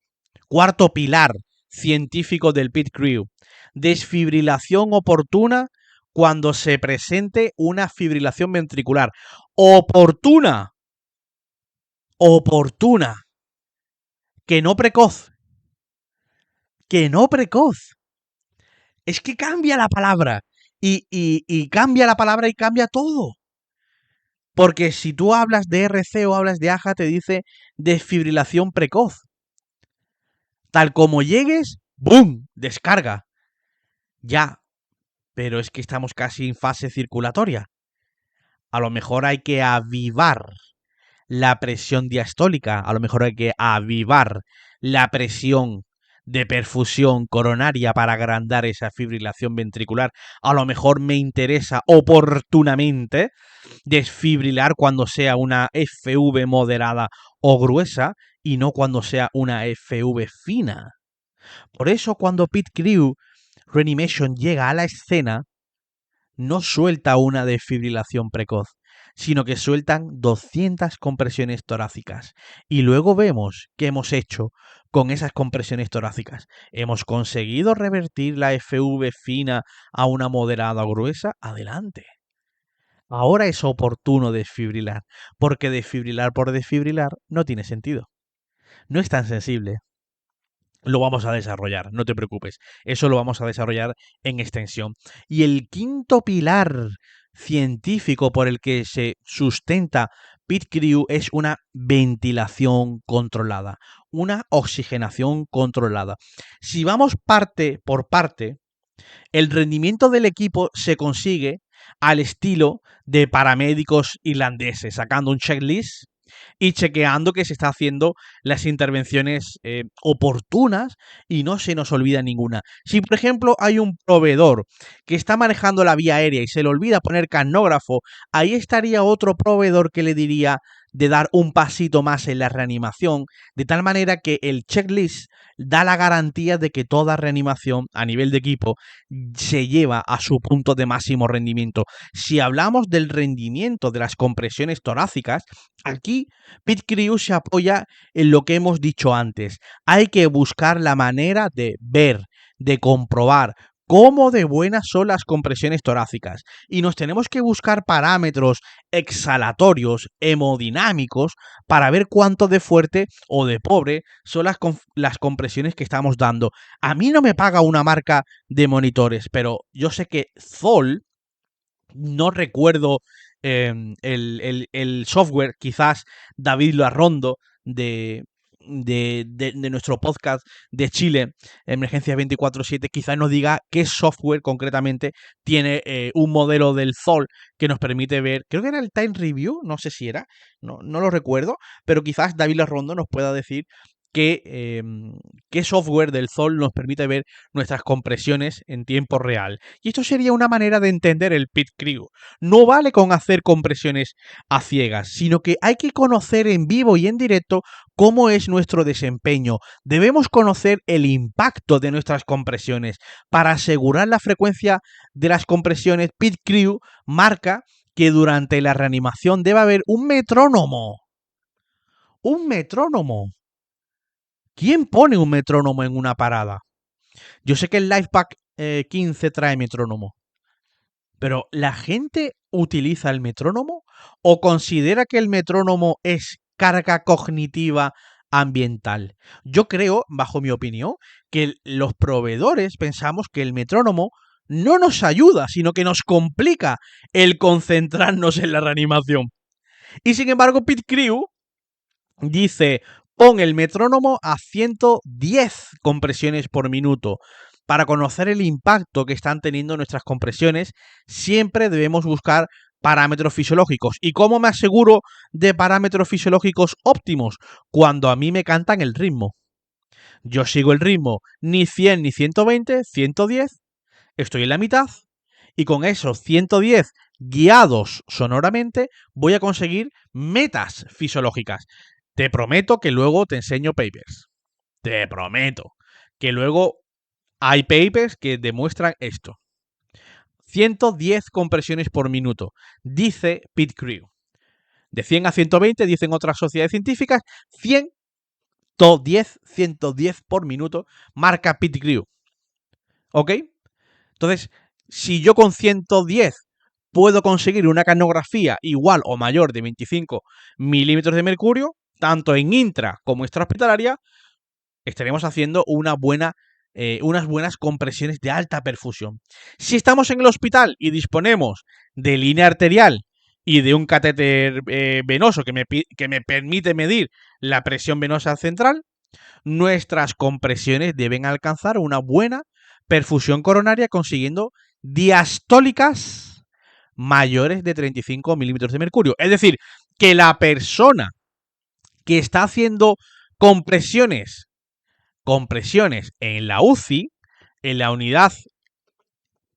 Cuarto pilar científico del Pete Crew. Desfibrilación oportuna cuando se presente una fibrilación ventricular. Oportuna. Oportuna. Que no precoz. Que no precoz. Es que cambia la palabra. Y cambia la palabra y cambia todo. Porque si tú hablas de RC o hablas de AJA, te dice desfibrilación precoz. Tal como llegues, ¡boom! Descarga. Ya. Pero es que estamos casi en fase circulatoria. A lo mejor hay que avivar la presión diastólica. A lo mejor hay que avivar la presión de perfusión coronaria para agrandar esa fibrilación ventricular. A lo mejor me interesa oportunamente desfibrilar cuando sea una FV moderada o gruesa y no cuando sea una FV fina. Por eso cuando Pit Crew Reanimation llega a la escena, no suelta una desfibrilación precoz, sino que sueltan 200 compresiones torácicas. Y luego vemos qué hemos hecho con esas compresiones torácicas. Hemos conseguido revertir la FV fina a una moderada o gruesa. Adelante. Ahora es oportuno desfibrilar, porque desfibrilar por desfibrilar no tiene sentido. No es tan sensible. Lo vamos a desarrollar, no te preocupes. Eso lo vamos a desarrollar en extensión. Y el quinto pilar científico por el que se sustenta Pit Crew es una ventilación controlada, una oxigenación controlada. Si vamos parte por parte, el rendimiento del equipo se consigue al estilo de paramédicos irlandeses, sacando un checklist y chequeando que se está haciendo las intervenciones oportunas y no se nos olvida ninguna. Si, por ejemplo, hay un proveedor que está manejando la vía aérea y se le olvida poner canógrafo, ahí estaría otro proveedor que le diría de dar un pasito más en la reanimación, de tal manera que el checklist da la garantía de que toda reanimación a nivel de equipo se lleva a su punto de máximo rendimiento. Si hablamos del rendimiento de las compresiones torácicas, aquí Pit Crew se apoya en lo que hemos dicho antes. Hay que buscar la manera de ver, de comprobar cómo de buenas son las compresiones torácicas. Y nos tenemos que buscar parámetros exhalatorios, hemodinámicos, para ver cuánto de fuerte o de pobre son las compresiones que estamos dando. A mí no me paga una marca de monitores, pero yo sé que Zoll, no recuerdo el software, quizás David Larrondo de nuestro podcast de Chile, Emergencias 24/7, quizás nos diga qué software concretamente tiene un modelo del Zoll que nos permite ver, creo que era el Time Review, no sé si era, no lo recuerdo, pero quizás David Larrondo nos pueda decir qué software del Zoll nos permite ver nuestras compresiones en tiempo real. Y esto sería una manera de entender el Pit Crew. No vale con hacer compresiones a ciegas, sino que hay que conocer en vivo y en directo cómo es nuestro desempeño. Debemos conocer el impacto de nuestras compresiones. Para asegurar la frecuencia de las compresiones, Pit Crew marca que durante la reanimación debe haber un metrónomo. Un metrónomo. ¿Quién pone un metrónomo en una parada? Yo sé que el LifePack 15 trae metrónomo, pero ¿la gente utiliza el metrónomo o considera que el metrónomo es carga cognitiva ambiental? Yo creo, bajo mi opinión, que los proveedores pensamos que el metrónomo no nos ayuda, sino que nos complica el concentrarnos en la reanimación. Y sin embargo, Pit Crew dice, pon el metrónomo a 110 compresiones por minuto. Para conocer el impacto que están teniendo nuestras compresiones, siempre debemos buscar parámetros fisiológicos. ¿Y cómo me aseguro de parámetros fisiológicos óptimos? Cuando a mí me cantan el ritmo. Yo sigo el ritmo, ni 100 ni 120, 110, estoy en la mitad, y con esos 110 guiados sonoramente voy a conseguir metas fisiológicas. Te prometo que luego te enseño papers. Te prometo que luego hay papers que demuestran esto. 110 compresiones por minuto, dice Pit Crew. De 100 a 120, dicen otras sociedades científicas, 110 por minuto, marca Pit Crew. ¿Ok? Entonces, si yo con 110 puedo conseguir una canografía igual o mayor de 25 milímetros de mercurio, tanto en intra como extrahospitalaria, estaremos haciendo unas buenas compresiones de alta perfusión. Si estamos en el hospital y disponemos de línea arterial y de un catéter venoso que me permite medir la presión venosa central, nuestras compresiones deben alcanzar una buena perfusión coronaria consiguiendo diastólicas mayores de 35 milímetros de mercurio. Es decir, que la persona que está haciendo compresiones en la UCI, en la unidad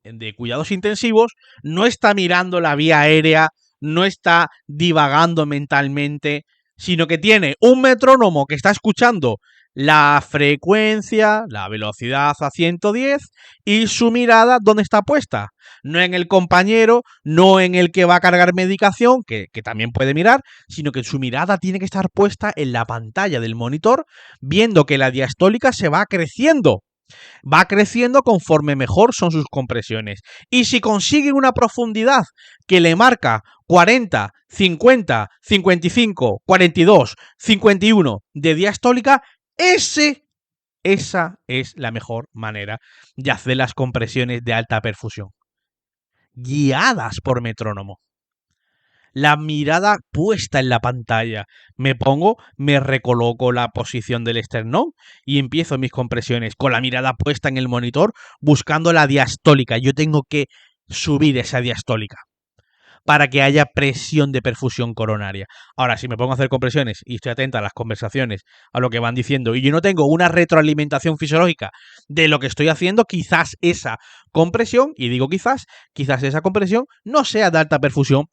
de cuidados intensivos, no está mirando la vía aérea, no está divagando mentalmente, sino que tiene un metrónomo que está escuchando la frecuencia, la velocidad a 110 y su mirada, ¿dónde está puesta? No en el compañero, no en el que va a cargar medicación, que también puede mirar, sino que su mirada tiene que estar puesta en la pantalla del monitor, viendo que la diastólica se va creciendo. Va creciendo conforme mejor son sus compresiones. Y si consigue una profundidad que le marca 40, 50, 55, 42, 51 de diastólica, esa es la mejor manera de hacer las compresiones de alta perfusión, guiadas por metrónomo. La mirada puesta en la pantalla. Me pongo, me recoloco la posición del esternón y empiezo mis compresiones con la mirada puesta en el monitor buscando la diastólica. Yo tengo que subir esa diastólica para que haya presión de perfusión coronaria. Ahora, si me pongo a hacer compresiones y estoy atenta a las conversaciones, a lo que van diciendo, y yo no tengo una retroalimentación fisiológica de lo que estoy haciendo, quizás esa compresión, y digo quizás esa compresión no sea de alta perfusión,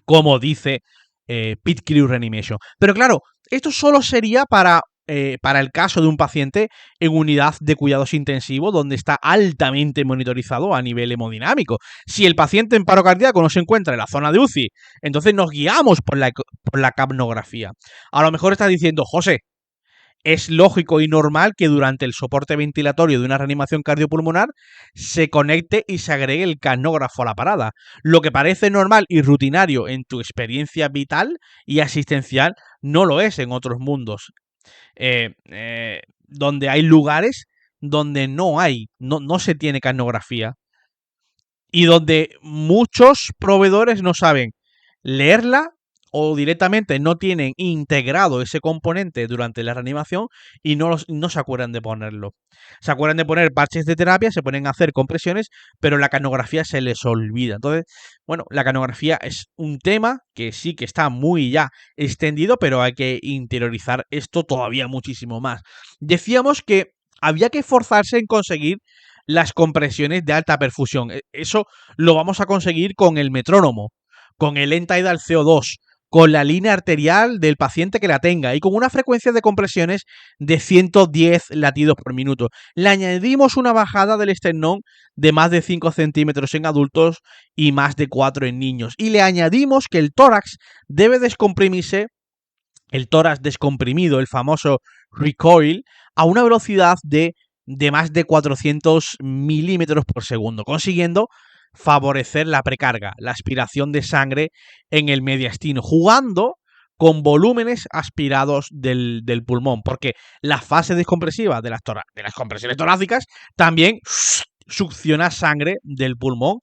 como dice Pit Crew Reanimation. Pero claro, esto solo sería para el caso de un paciente en unidad de cuidados intensivos donde está altamente monitorizado a nivel hemodinámico. Si el paciente en paro cardíaco no se encuentra en la zona de UCI, entonces nos guiamos por la capnografía. A lo mejor estás diciendo, José, es lógico y normal que durante el soporte ventilatorio de una reanimación cardiopulmonar se conecte y se agregue el capnógrafo a la parada. Lo que parece normal y rutinario en tu experiencia vital y asistencial no lo es en otros mundos. Donde hay lugares donde no se tiene capnografía y donde muchos proveedores no saben leerla o directamente no tienen integrado ese componente durante la reanimación y no se acuerdan de ponerlo. Se acuerdan de poner parches de terapia, se ponen a hacer compresiones, pero la capnografía se les olvida. Entonces, bueno, la capnografía es un tema que sí que está muy ya extendido, pero hay que interiorizar esto todavía muchísimo más. Decíamos que había que esforzarse en conseguir las compresiones de alta perfusión. Eso lo vamos a conseguir con el metrónomo, con el end-tidal CO2, con la línea arterial del paciente que la tenga y con una frecuencia de compresiones de 110 latidos por minuto. Le añadimos una bajada del esternón de más de 5 centímetros en adultos y más de 4 en niños. Y le añadimos que el tórax debe descomprimirse, el tórax descomprimido, el famoso recoil, a una velocidad de más de 400 milímetros por segundo, consiguiendo favorecer la precarga, la aspiración de sangre en el mediastino, jugando con volúmenes aspirados del pulmón, porque la fase descompresiva de las compresiones torácicas también succiona sangre del pulmón,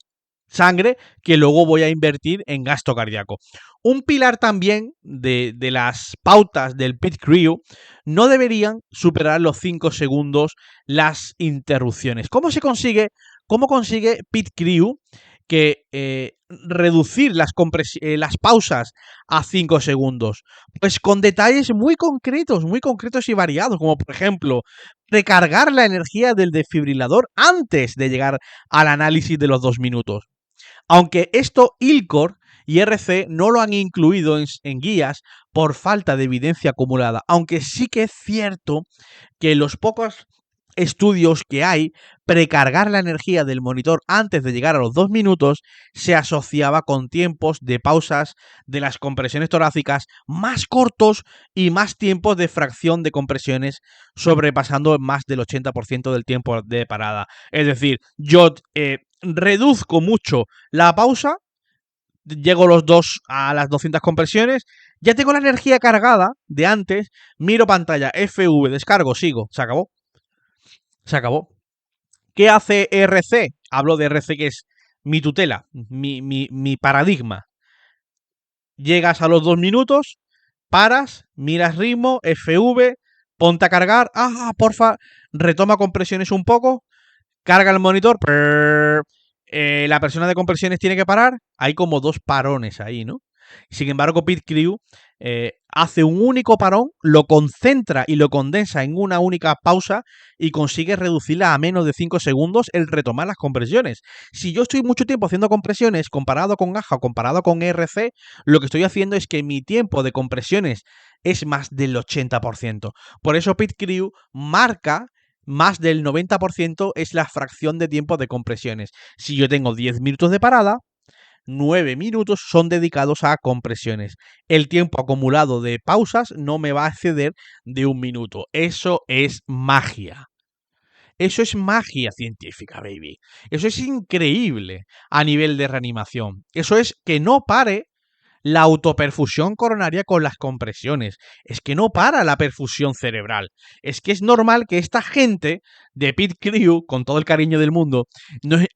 sangre que luego voy a invertir en gasto cardíaco. Un pilar también de las pautas del Pit Crew: no deberían superar los 5 segundos las interrupciones. ¿Cómo consigue Pit Crew que reducir las pausas a 5 segundos? Pues con detalles muy concretos y variados, como por ejemplo recargar la energía del desfibrilador antes de llegar al análisis de los 2 minutos. Aunque esto ILCOR y RC no lo han incluido en guías por falta de evidencia acumulada, aunque sí que es cierto que los pocos estudios que hay, precargar la energía del monitor antes de llegar a los 2 minutos se asociaba con tiempos de pausas de las compresiones torácicas más cortos y más tiempos de fracción de compresiones, sobrepasando más del 80% del tiempo de parada. Es decir, yo reduzco mucho la pausa, llego a las 200 compresiones, ya tengo la energía cargada de antes, miro pantalla, FV, descargo, sigo, se acabó. Se acabó. ¿Qué hace RC? Hablo de RC, que es mi tutela, mi paradigma. Llegas a los 2 minutos, paras, miras ritmo, FV, ponte a cargar, porfa, retoma compresiones un poco, carga el monitor, la persona de compresiones tiene que parar, hay como 2 parones ahí, ¿no? Sin embargo, Pit Crew hace un único parón, lo concentra y lo condensa en una única pausa y consigue reducirla a menos de 5 segundos el retomar las compresiones. Si yo estoy mucho tiempo haciendo compresiones comparado con AJA o comparado con ERC, lo que estoy haciendo es que mi tiempo de compresiones es más del 80%. Por eso Pit Crew marca más del 90% es la fracción de tiempo de compresiones. Si yo tengo 10 minutos de parada, 9 minutos son dedicados a compresiones. El tiempo acumulado de pausas no me va a exceder de 1 minuto. Eso es magia. Eso es magia científica, baby. Eso es increíble a nivel de reanimación. Eso es que no pare la autoperfusión coronaria con las compresiones. Es que no para la perfusión cerebral. Es que es normal que esta gente de Pit Crew, con todo el cariño del mundo,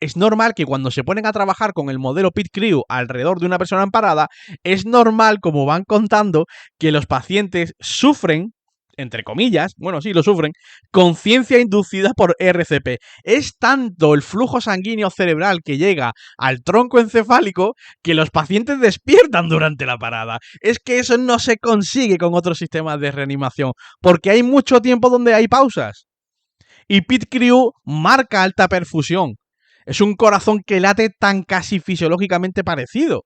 es normal que cuando se ponen a trabajar con el modelo Pit Crew alrededor de una persona en parada, es normal, como van contando, que los pacientes sufren, entre comillas, bueno, sí, lo sufren, conciencia inducida por RCP. Es tanto el flujo sanguíneo cerebral que llega al tronco encefálico que los pacientes despiertan durante la parada. Es que eso no se consigue con otros sistemas de reanimación, porque hay mucho tiempo donde hay pausas. Y Pit Crew marca alta perfusión. Es un corazón que late tan casi fisiológicamente parecido.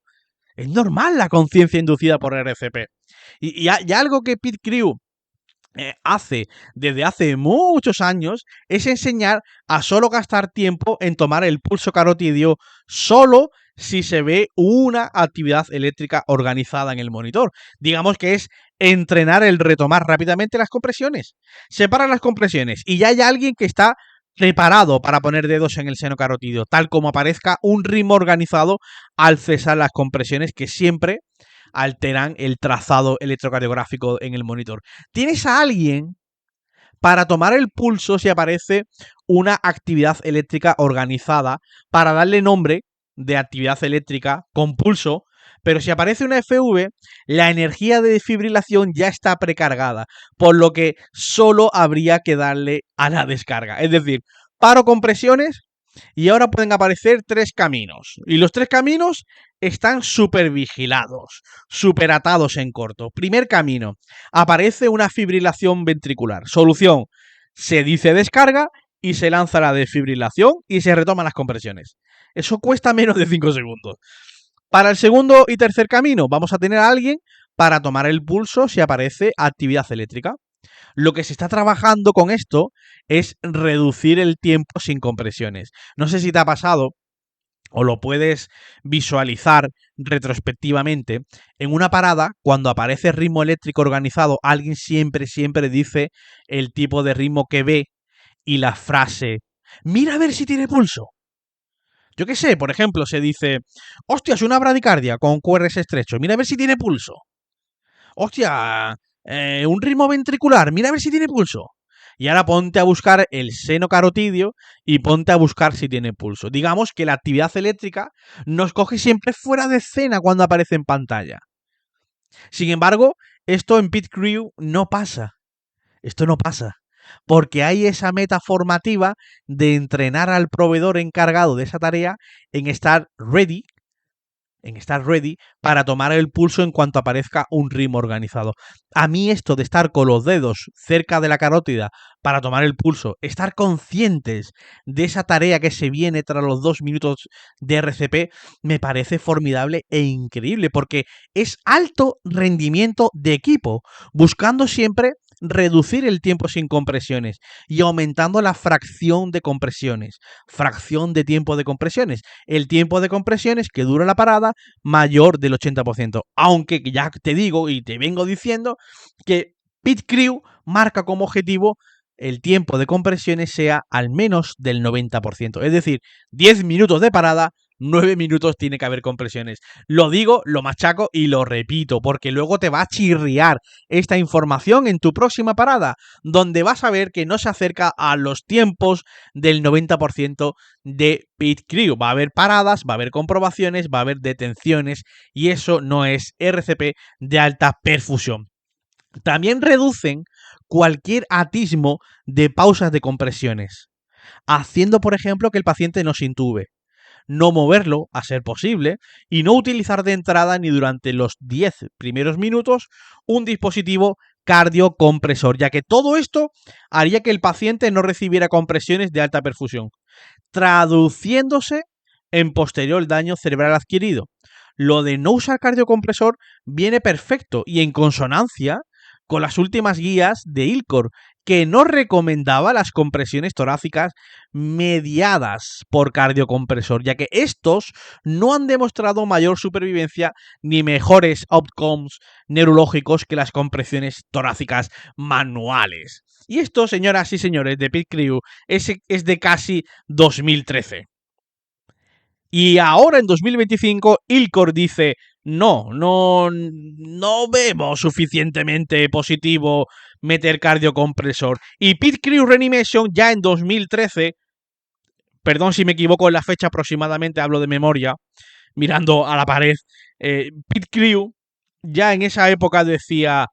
Es normal la conciencia inducida por RCP. Y algo que Pit Crew hace desde hace muchos años es enseñar a solo gastar tiempo en tomar el pulso carotidio solo si se ve una actividad eléctrica organizada en el monitor. Digamos que es entrenar el retomar rápidamente las compresiones. Separa las compresiones y ya hay alguien que está preparado para poner dedos en el seno carotidio, tal como aparezca un ritmo organizado al cesar las compresiones que siempre alteran el trazado electrocardiográfico en el monitor. Tienes a alguien para tomar el pulso si aparece una actividad eléctrica organizada, para darle nombre de actividad eléctrica con pulso, pero si aparece una FV, la energía de desfibrilación ya está precargada, por lo que solo habría que darle a la descarga. Es decir, paro compresiones y ahora pueden aparecer 3 caminos. Y los 3 caminos están súper vigilados, súper atados en corto. Primer camino, aparece una fibrilación ventricular. Solución, se dice descarga y se lanza la desfibrilación y se retoman las compresiones. Eso cuesta menos de 5 segundos. Para el segundo y tercer camino, vamos a tener a alguien para tomar el pulso si aparece actividad eléctrica. Lo que se está trabajando con esto es reducir el tiempo sin compresiones. No sé si te ha pasado o lo puedes visualizar retrospectivamente. En una parada, cuando aparece ritmo eléctrico organizado, alguien siempre dice el tipo de ritmo que ve y la frase, mira a ver si tiene pulso. Yo qué sé, por ejemplo, se dice, hostia, es una bradicardia con QRS estrecho, mira a ver si tiene pulso. Hostia, un ritmo ventricular, mira a ver si tiene pulso. Y ahora ponte a buscar el seno carotidio y ponte a buscar si tiene pulso. Digamos que la actividad eléctrica nos coge siempre fuera de escena cuando aparece en pantalla. Sin embargo, esto en Pit Crew no pasa. Esto no pasa. Porque hay esa meta formativa de entrenar al proveedor encargado de esa tarea en estar ready para tomar el pulso en cuanto aparezca un ritmo organizado. A mí esto de estar con los dedos cerca de la carótida para tomar el pulso, estar conscientes de esa tarea que se viene tras los 2 minutos de RCP, me parece formidable e increíble, porque es alto rendimiento de equipo, buscando siempre reducir el tiempo sin compresiones y aumentando la fracción de compresiones, fracción de tiempo de compresiones, el tiempo de compresiones que dura la parada mayor del 80%, aunque ya te digo y te vengo diciendo que Pit Crew marca como objetivo el tiempo de compresiones sea al menos del 90%, es decir, 10 minutos de parada, 9 minutos tiene que haber compresiones. Lo digo, lo machaco y lo repito, porque luego te va a chirriar esta información en tu próxima parada, donde vas a ver que no se acerca a los tiempos del 90% de Pit Crew. Va a haber paradas, va a haber comprobaciones, va a haber detenciones, y eso no es RCP de alta perfusión. También reducen cualquier atismo de pausas de compresiones, haciendo, por ejemplo, que el paciente no se intube, no moverlo a ser posible y no utilizar de entrada ni durante los 10 primeros minutos un dispositivo cardiocompresor, ya que todo esto haría que el paciente no recibiera compresiones de alta perfusión, traduciéndose en posterior daño cerebral adquirido. Lo de no usar cardiocompresor viene perfecto y en consonancia con las últimas guías de ILCOR, que no recomendaba las compresiones torácicas mediadas por cardiocompresor, ya que estos no han demostrado mayor supervivencia ni mejores outcomes neurológicos que las compresiones torácicas manuales. Y esto, señoras y señores, de Pit Crew es de casi 2013. Y ahora en 2025 ILCOR dice no vemos suficientemente positivo meter cardiocompresor. Y Pit Crew Reanimation ya en 2013, perdón si me equivoco en la fecha aproximadamente, hablo de memoria, mirando a la pared, Pit Crew ya en esa época decía,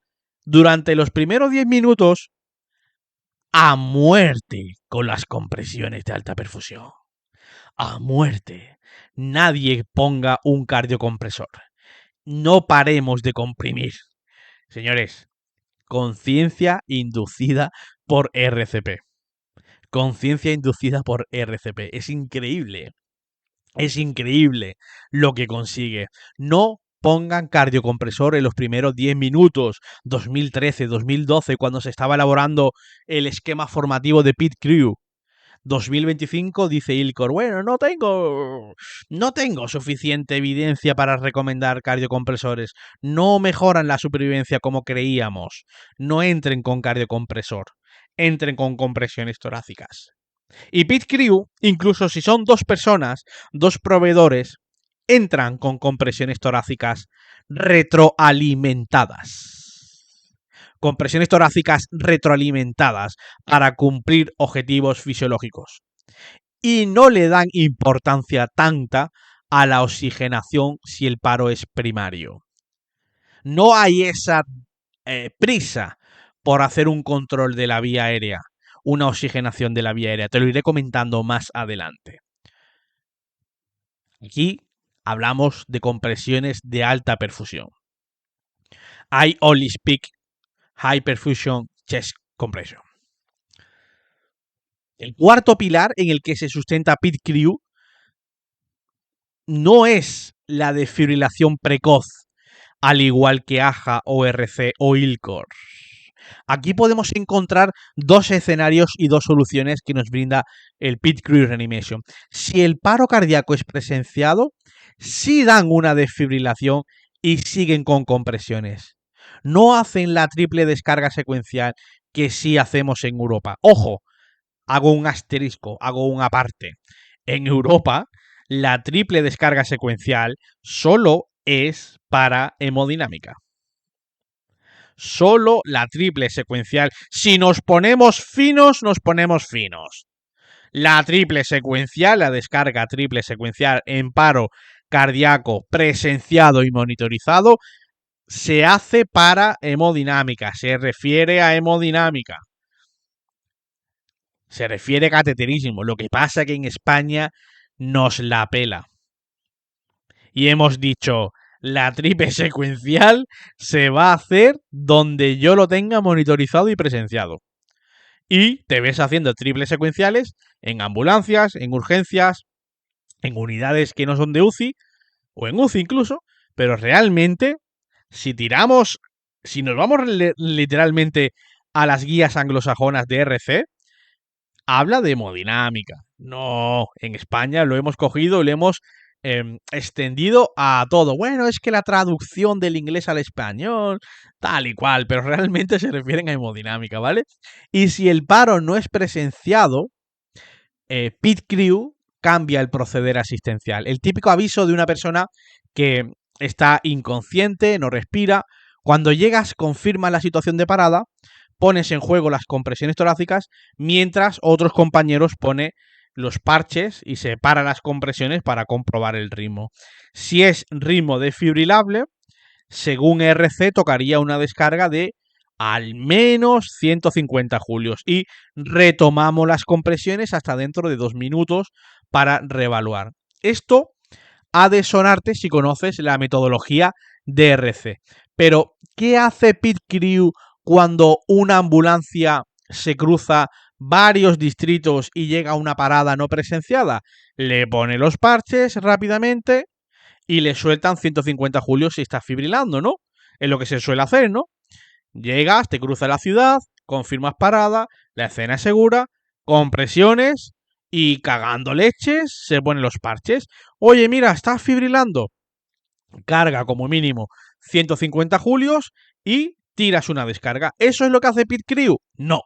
durante los primeros 10 minutos, a muerte con las compresiones de alta perfusión. A muerte. Nadie ponga un cardiocompresor. No paremos de comprimir. Señores, conciencia inducida por RCP. Conciencia inducida por RCP. Es increíble. Es increíble lo que consigue. No pongan cardiocompresor en los primeros 10 minutos. 2013, 2012, cuando se estaba elaborando el esquema formativo de Pit Crew. 2025 dice ILCOR, bueno, no tengo suficiente evidencia para recomendar cardiocompresores. No mejoran la supervivencia como creíamos. No entren con cardiocompresor. Entren con compresiones torácicas. Y Pit Crew, incluso si son 2 personas, 2 proveedores, entran con compresiones torácicas retroalimentadas. Compresiones torácicas retroalimentadas para cumplir objetivos fisiológicos. Y no le dan importancia tanta a la oxigenación si el paro es primario. No hay esa prisa por hacer un control de la vía aérea, una oxigenación de la vía aérea. Te lo iré comentando más adelante. Aquí hablamos de compresiones de alta perfusión. I only speak high perfusion chest compression. El cuarto pilar en el que se sustenta Pit Crew no es la desfibrilación precoz, al igual que AJA, ORC o ILCOR. Aquí podemos encontrar 2 escenarios y 2 soluciones que nos brinda el Pit Crew Reanimation. Si el paro cardíaco es presenciado, sí dan una desfibrilación y siguen con compresiones. No hacen la triple descarga secuencial que sí hacemos en Europa. Ojo, hago un asterisco, hago un aparte. En Europa, la triple descarga secuencial solo es para hemodinámica. Solo la triple secuencial. Si nos ponemos finos, nos ponemos finos. La triple secuencial, la descarga triple secuencial en paro cardíaco presenciado y monitorizado, se hace para hemodinámica, se refiere a hemodinámica. Se refiere a cateterismo. Lo que pasa es que en España nos la pela. Y hemos dicho, la triple secuencial se va a hacer donde yo lo tenga monitorizado y presenciado. Y te ves haciendo triples secuenciales en ambulancias, en urgencias, en unidades que no son de UCI, o en UCI incluso, pero realmente, si nos vamos literalmente a las guías anglosajonas de RC, habla de hemodinámica. No, en España lo hemos cogido y lo hemos extendido a todo. Bueno, es que la traducción del inglés al español, tal y cual, pero realmente se refieren a hemodinámica, ¿vale? Y si el paro no es presenciado, Pit Crew cambia el proceder asistencial. El típico aviso de una persona que está inconsciente, no respira. Cuando llegas, confirma la situación de parada, pones en juego las compresiones torácicas, mientras otros compañeros ponen los parches y se paran las compresiones para comprobar el ritmo. Si es ritmo desfibrilable, según RC tocaría una descarga de al menos 150 julios y retomamos las compresiones hasta dentro de 2 minutos para reevaluar. Esto ha de sonarte si conoces la metodología de RC. Pero, ¿qué hace Pit Crew cuando una ambulancia se cruza varios distritos y llega a una parada no presenciada? Le pone los parches rápidamente y le sueltan 150 julios si está fibrilando, ¿no? Es lo que se suele hacer, ¿no? Llegas, te cruzas la ciudad, confirmas parada, la escena es segura, compresiones y cagando leches se ponen los parches. Oye, mira, estás fibrilando. Carga como mínimo 150 julios y tiras una descarga. ¿Eso es lo que hace Pit Crew? No.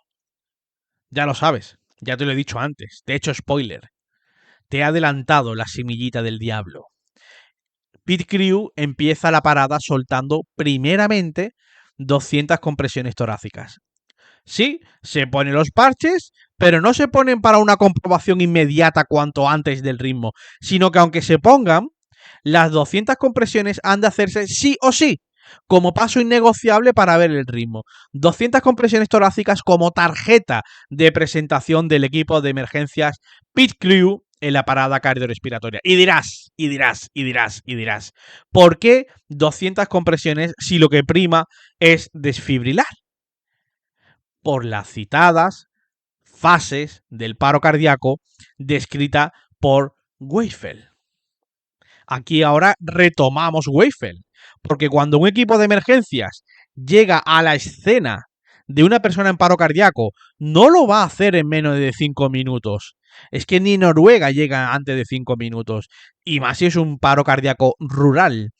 Ya lo sabes, ya te lo he dicho antes. Te he hecho spoiler. Te he adelantado la semillita del diablo. Pit Crew empieza la parada soltando primeramente 200 compresiones torácicas. Sí, se ponen los parches, pero no se ponen para una comprobación inmediata cuanto antes del ritmo, sino que aunque se pongan, las 200 compresiones han de hacerse sí o sí, como paso innegociable para ver el ritmo. 200 compresiones torácicas como tarjeta de presentación del equipo de emergencias Pit Crew en la parada cardiorrespiratoria. Y dirás, ¿por qué 200 compresiones si lo que prima es desfibrilar? Por las citadas fases del paro cardíaco descrita por Weifel. Aquí ahora retomamos Weifel, porque cuando un equipo de emergencias llega a la escena de una persona en paro cardíaco, no lo va a hacer en menos de 5 minutos. Es que ni Noruega llega antes de 5 minutos, y más si es un paro cardíaco rural.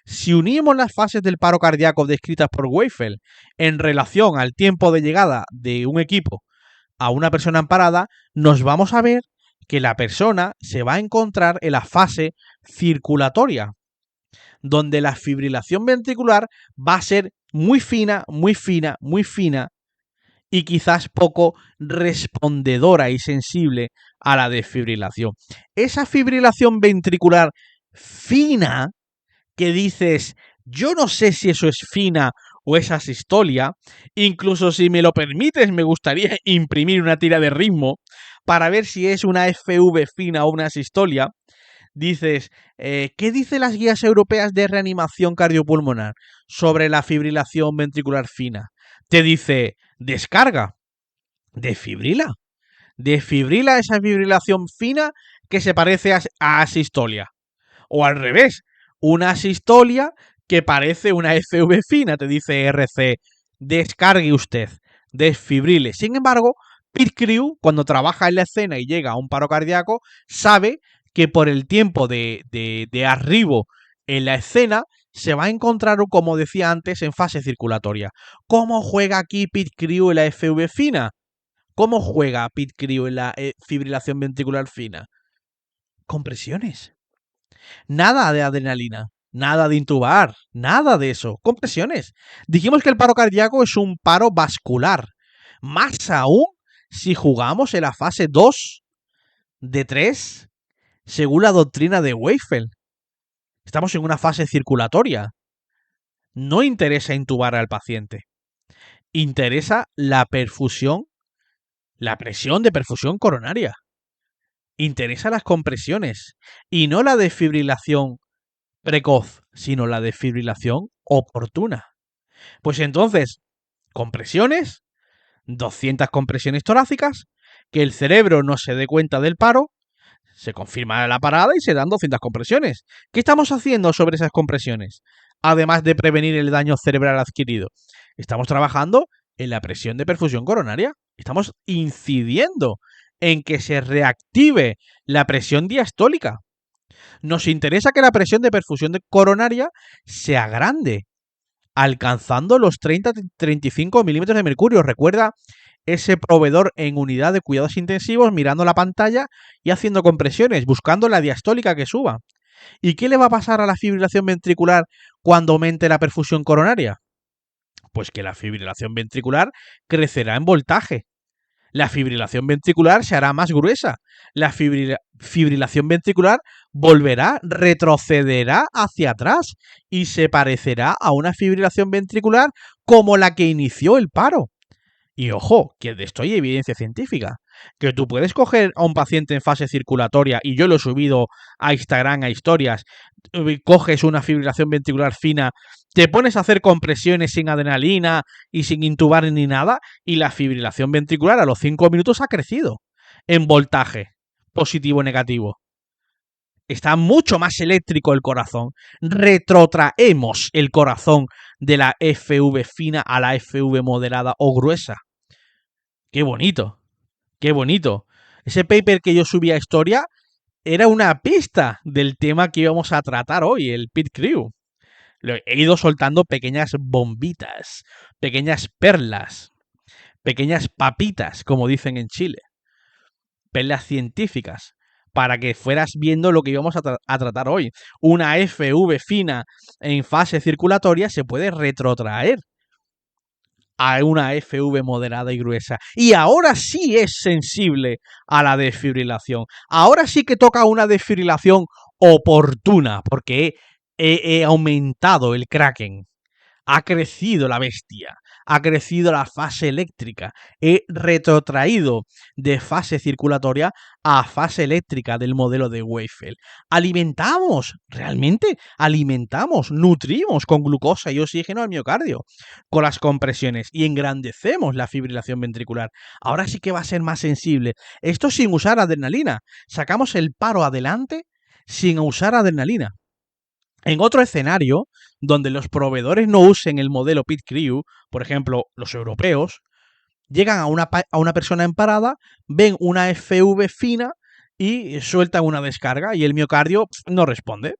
Si unimos las fases del paro cardíaco descritas por Weifel en relación al tiempo de llegada de un equipo a una persona en parada, nos vamos a ver que la persona se va a encontrar en la fase circulatoria, donde la fibrilación ventricular va a ser muy fina, muy fina, muy fina y quizás poco respondedora y sensible a la desfibrilación. Esa fibrilación ventricular fina que dices, yo no sé si eso es fina o es asistolia, incluso si me lo permites me gustaría imprimir una tira de ritmo para ver si es una FV fina o una asistolia. Dices, ¿qué dicen las guías europeas de reanimación cardiopulmonar sobre la fibrilación ventricular fina? Te dice, descarga, desfibrila. Desfibrila esa fibrilación fina que se parece a asistolia. O al revés, una asistolia que parece una FV fina, te dice RC, descargue usted, desfibrile. Sin embargo, Pit Crew, cuando trabaja en la escena y llega a un paro cardíaco, sabe que por el tiempo de arribo en la escena se va a encontrar, como decía antes, en fase circulatoria. ¿Cómo juega aquí Pit Crew en la FV fina? ¿Cómo juega Pit Crew en la fibrilación ventricular fina? Compresiones. Nada de adrenalina, nada de intubar, nada de eso. Compresiones. Dijimos que el paro cardíaco es un paro vascular. Más aún si jugamos en la fase 2 de 3, según la doctrina de Weifel. Estamos en una fase circulatoria. No interesa intubar al paciente. Interesa la perfusión, la presión de perfusión coronaria. Interesa las compresiones y no la desfibrilación precoz, sino la desfibrilación oportuna. Pues entonces, compresiones, 200 compresiones torácicas, que el cerebro no se dé cuenta del paro, se confirma la parada y se dan 200 compresiones. ¿Qué estamos haciendo sobre esas compresiones? Además de prevenir el daño cerebral adquirido, estamos trabajando en la presión de perfusión coronaria. Estamos incidiendo en que se reactive la presión diastólica. Nos interesa que la presión de perfusión coronaria sea grande, alcanzando los 30-35 milímetros de mercurio. Recuerda ese proveedor en unidad de cuidados intensivos mirando la pantalla y haciendo compresiones, buscando la diastólica que suba. ¿Y qué le va a pasar a la fibrilación ventricular cuando aumente la perfusión coronaria? Pues que la fibrilación ventricular crecerá en voltaje. La fibrilación ventricular se hará más gruesa. La fibrilación ventricular volverá, retrocederá hacia atrás y se parecerá a una fibrilación ventricular como la que inició el paro. Y ojo, que de esto hay evidencia científica. Que tú puedes coger a un paciente en fase circulatoria, y yo lo he subido a Instagram, a historias, coges una fibrilación ventricular fina, te pones a hacer compresiones sin adrenalina y sin intubar ni nada, y la fibrilación ventricular a los 5 minutos ha crecido en voltaje, positivo o negativo. Está mucho más eléctrico el corazón. Retrotraemos el corazón de la FV fina a la FV moderada o gruesa. ¡Qué bonito! ¡Qué bonito! Ese paper que yo subí a Historia era una pista del tema que íbamos a tratar hoy, el pit crew. He ido soltando pequeñas bombitas, pequeñas perlas, pequeñas papitas, como dicen en Chile. Perlas científicas, para que fueras viendo lo que íbamos a tratar hoy. Una FV fina en fase circulatoria se puede retrotraer a una FV moderada y gruesa. Y ahora sí es sensible a la desfibrilación. Ahora sí que toca una desfibrilación oportuna, porque he aumentado el Kraken. Ha crecido la bestia, ha crecido la fase eléctrica, he retrotraído de fase circulatoria a fase eléctrica del modelo de Weifel. Alimentamos, realmente alimentamos, nutrimos con glucosa y oxígeno al miocardio con las compresiones y engrandecemos la fibrilación ventricular. Ahora sí que va a ser más sensible. Esto sin usar adrenalina. Sacamos el paro adelante sin usar adrenalina. En otro escenario, donde los proveedores no usen el modelo Pit Crew, por ejemplo, los europeos, llegan a una persona en parada, ven una FV fina y sueltan una descarga y el miocardio no responde.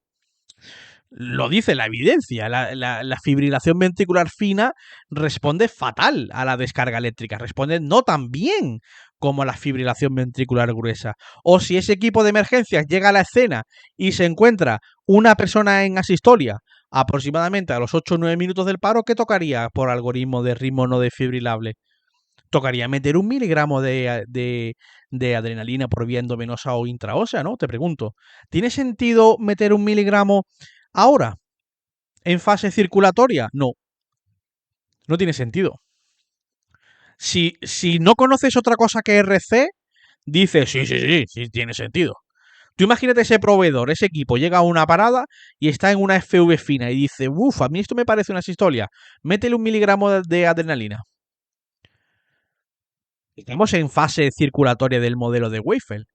Lo dice la evidencia, la fibrilación ventricular fina responde fatal a la descarga eléctrica, responde no tan bien como la fibrilación ventricular gruesa. O si ese equipo de emergencias llega a la escena y se encuentra una persona en asistolia aproximadamente a los 8 o 9 minutos del paro, ¿qué tocaría por algoritmo de ritmo no desfibrilable? Tocaría meter 1 miligramo de adrenalina por vía endovenosa o intraósea, ¿no? Te pregunto, ¿tiene sentido meter 1 miligramo ahora en fase circulatoria? No, no tiene sentido. Si no conoces otra cosa que RC, dices, sí, tiene sentido. Tú imagínate ese proveedor, ese equipo, llega a una parada y está en una FV fina y dice, a mí esto me parece una sistolia, métele 1 miligramo de adrenalina. Estamos en fase circulatoria del modelo de Weifel.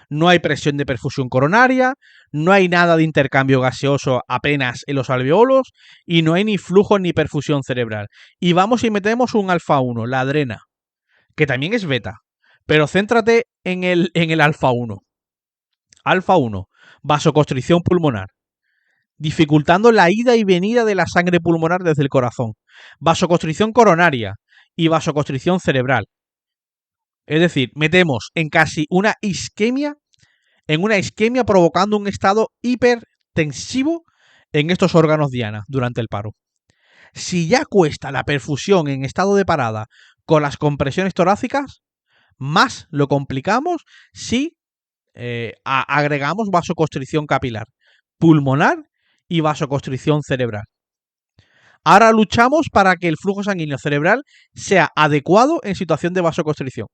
No hay presión de perfusión coronaria, no hay nada de intercambio gaseoso apenas en los alveolos y no hay ni flujo ni perfusión cerebral. Y vamos y metemos un alfa 1, la adrena, que también es beta. Pero céntrate en el alfa 1. Alfa 1, vasoconstricción pulmonar, dificultando la ida y venida de la sangre pulmonar desde el corazón. Vasoconstricción coronaria y vasoconstricción cerebral. Es decir, metemos en casi una isquemia provocando un estado hipertensivo en estos órganos diana durante el paro. Si ya cuesta la perfusión en estado de parada con las compresiones torácicas, más lo complicamos si agregamos vasoconstricción capilar, pulmonar y vasoconstricción cerebral. Ahora luchamos para que el flujo sanguíneo cerebral sea adecuado en situación de vasoconstricción.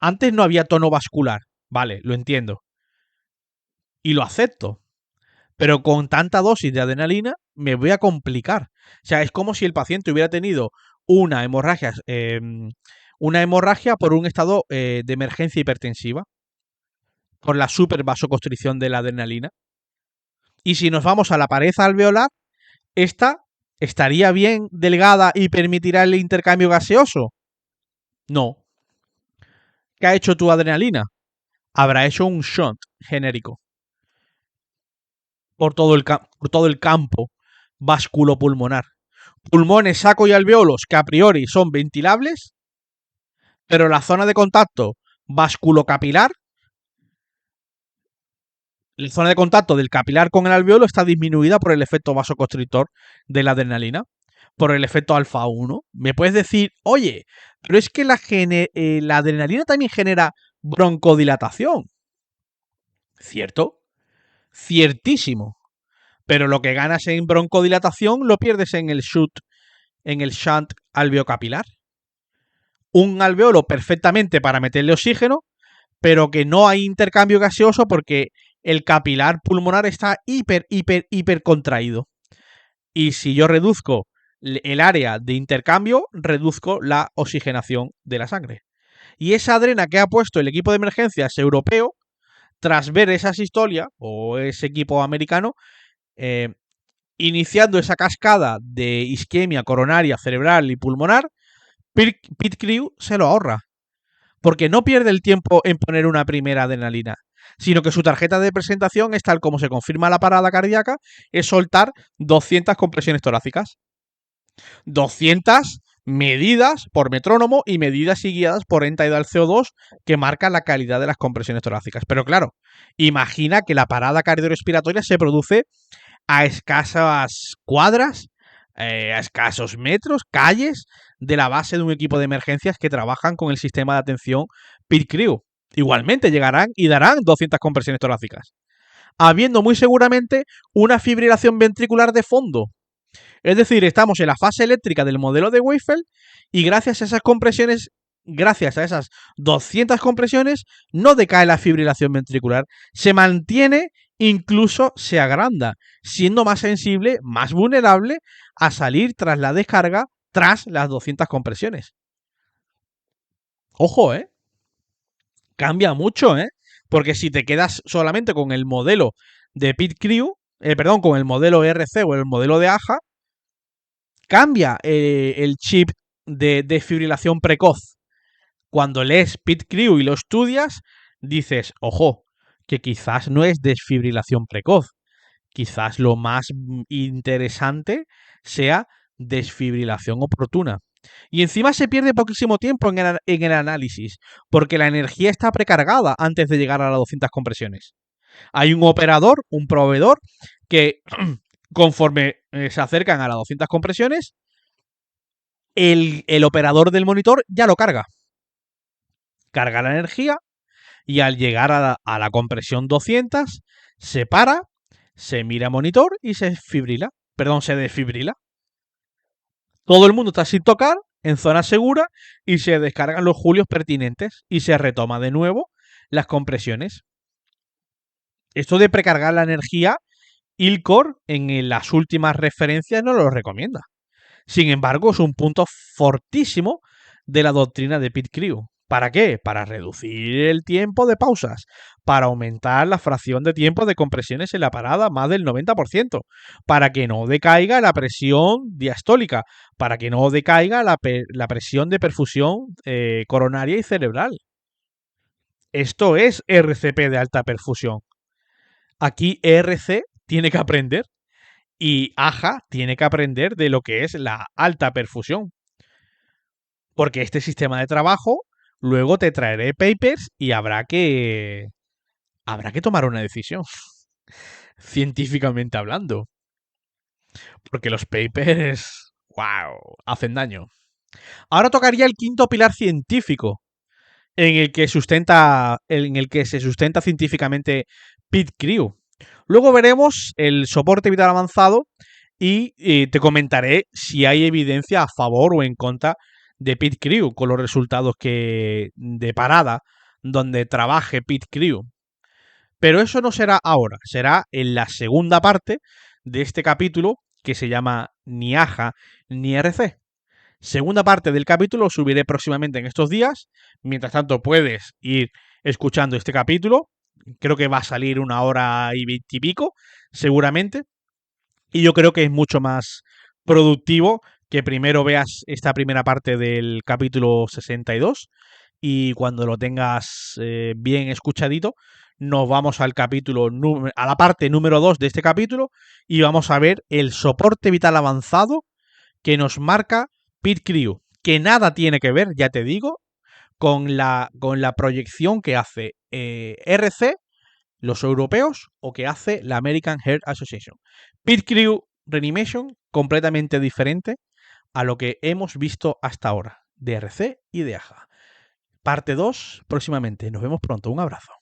Antes no había tono vascular, vale, lo entiendo. Y lo acepto. Pero con tanta dosis de adrenalina me voy a complicar. O sea, es como si el paciente hubiera tenido una hemorragia por un estado de emergencia hipertensiva, con la supervasoconstricción de la adrenalina. Y si nos vamos a la pared alveolar, ¿esta estaría bien delgada y permitirá el intercambio gaseoso? No. ¿Qué ha hecho tu adrenalina? Habrá hecho un shunt genérico por todo el campo vasculopulmonar. Pulmones, saco y alveolos que a priori son ventilables, pero la zona de contacto vasculocapilar, la zona de contacto del capilar con el alveolo está disminuida por el efecto vasoconstrictor de la adrenalina, por el efecto alfa 1. Me puedes decir, oye, pero es que la adrenalina también genera broncodilatación. ¿Cierto? Ciertísimo. Pero lo que ganas en broncodilatación lo pierdes en el shunt alveocapilar. Un alveolo perfectamente para meterle oxígeno, pero que no hay intercambio gaseoso porque el capilar pulmonar está hiper contraído. Y si yo reduzco el área de intercambio, reduzco la oxigenación de la sangre. Y esa adrena que ha puesto el equipo de emergencias europeo, tras ver esa sistolia, o ese equipo americano, iniciando esa cascada de isquemia coronaria, cerebral y pulmonar, Pit Crew se lo ahorra. Porque no pierde el tiempo en poner una primera adrenalina, sino que su tarjeta de presentación es tal como se confirma la parada cardíaca, es soltar 200 compresiones torácicas. 200 medidas por metrónomo y medidas y guiadas por end-tidal CO2 que marcan la calidad de las compresiones torácicas. Pero claro, imagina que la parada cardiorrespiratoria se produce a escasas cuadras, a escasos metros, calles de la base de un equipo de emergencias que trabajan con el sistema de atención Pit Crew. Igualmente llegarán y darán 200 compresiones torácicas, habiendo muy seguramente una fibrilación ventricular de fondo. Es decir, estamos en la fase eléctrica del modelo de Weiffel y gracias a esas compresiones, gracias a esas 200 compresiones, no decae la fibrilación ventricular, se mantiene, incluso se agranda, siendo más sensible, más vulnerable a salir tras la descarga tras las 200 compresiones. Ojo, cambia mucho, porque si te quedas solamente con el modelo de Pit Crew, con el modelo RC o el modelo de AJA, cambia el chip de desfibrilación precoz. Cuando lees Pit Crew y lo estudias, dices, ojo, que quizás no es desfibrilación precoz. Quizás lo más interesante sea desfibrilación oportuna. Y encima se pierde poquísimo tiempo en el análisis, porque la energía está precargada antes de llegar a las 200 compresiones. Hay un operador, un proveedor, que conforme se acercan a las 200 compresiones, el operador del monitor ya lo carga. Carga la energía y al llegar a la compresión 200, se para, se mira monitor y se desfibrila. Todo el mundo está sin tocar, en zona segura, y se descargan los julios pertinentes y se retoma de nuevo las compresiones. Esto de precargar la energía, ILCOR en las últimas referencias no lo recomienda. Sin embargo, es un punto fortísimo de la doctrina de Pit Crew. ¿Para qué? Para reducir el tiempo de pausas, para aumentar la fracción de tiempo de compresiones en la parada más del 90%, para que no decaiga la presión diastólica, para que no decaiga la presión de perfusión coronaria y cerebral. Esto es RCP de alta perfusión. Aquí ERC tiene que aprender y AJA tiene que aprender de lo que es la alta perfusión. Porque este sistema de trabajo, luego te traeré papers y habrá que tomar una decisión, científicamente hablando. Porque los papers, wow, hacen daño. Ahora tocaría el quinto pilar científico en el que se sustenta científicamente Pit Crew. Luego veremos el soporte vital avanzado y te comentaré si hay evidencia a favor o en contra de Pit Crew con los resultados de parada donde trabaje Pit Crew. Pero eso no será ahora, será en la segunda parte de este capítulo que se llama Ni AJA ni RC. Segunda parte del capítulo subiré próximamente en estos días. Mientras tanto puedes ir escuchando este capítulo. Creo que va a salir 1 hora y 20 y pico, seguramente. Y yo creo que es mucho más productivo que primero veas esta primera parte del capítulo 62 y cuando lo tengas bien escuchadito, nos vamos a la parte número 2 de este capítulo y vamos a ver el soporte vital avanzado que nos marca Pit Crew, que nada tiene que ver, ya te digo, con la proyección que hace RC, los europeos, o que hace la American Heart Association. Pit Crew Reanimation, completamente diferente a lo que hemos visto hasta ahora, de RC y de AJA. Parte 2 próximamente. Nos vemos pronto. Un abrazo.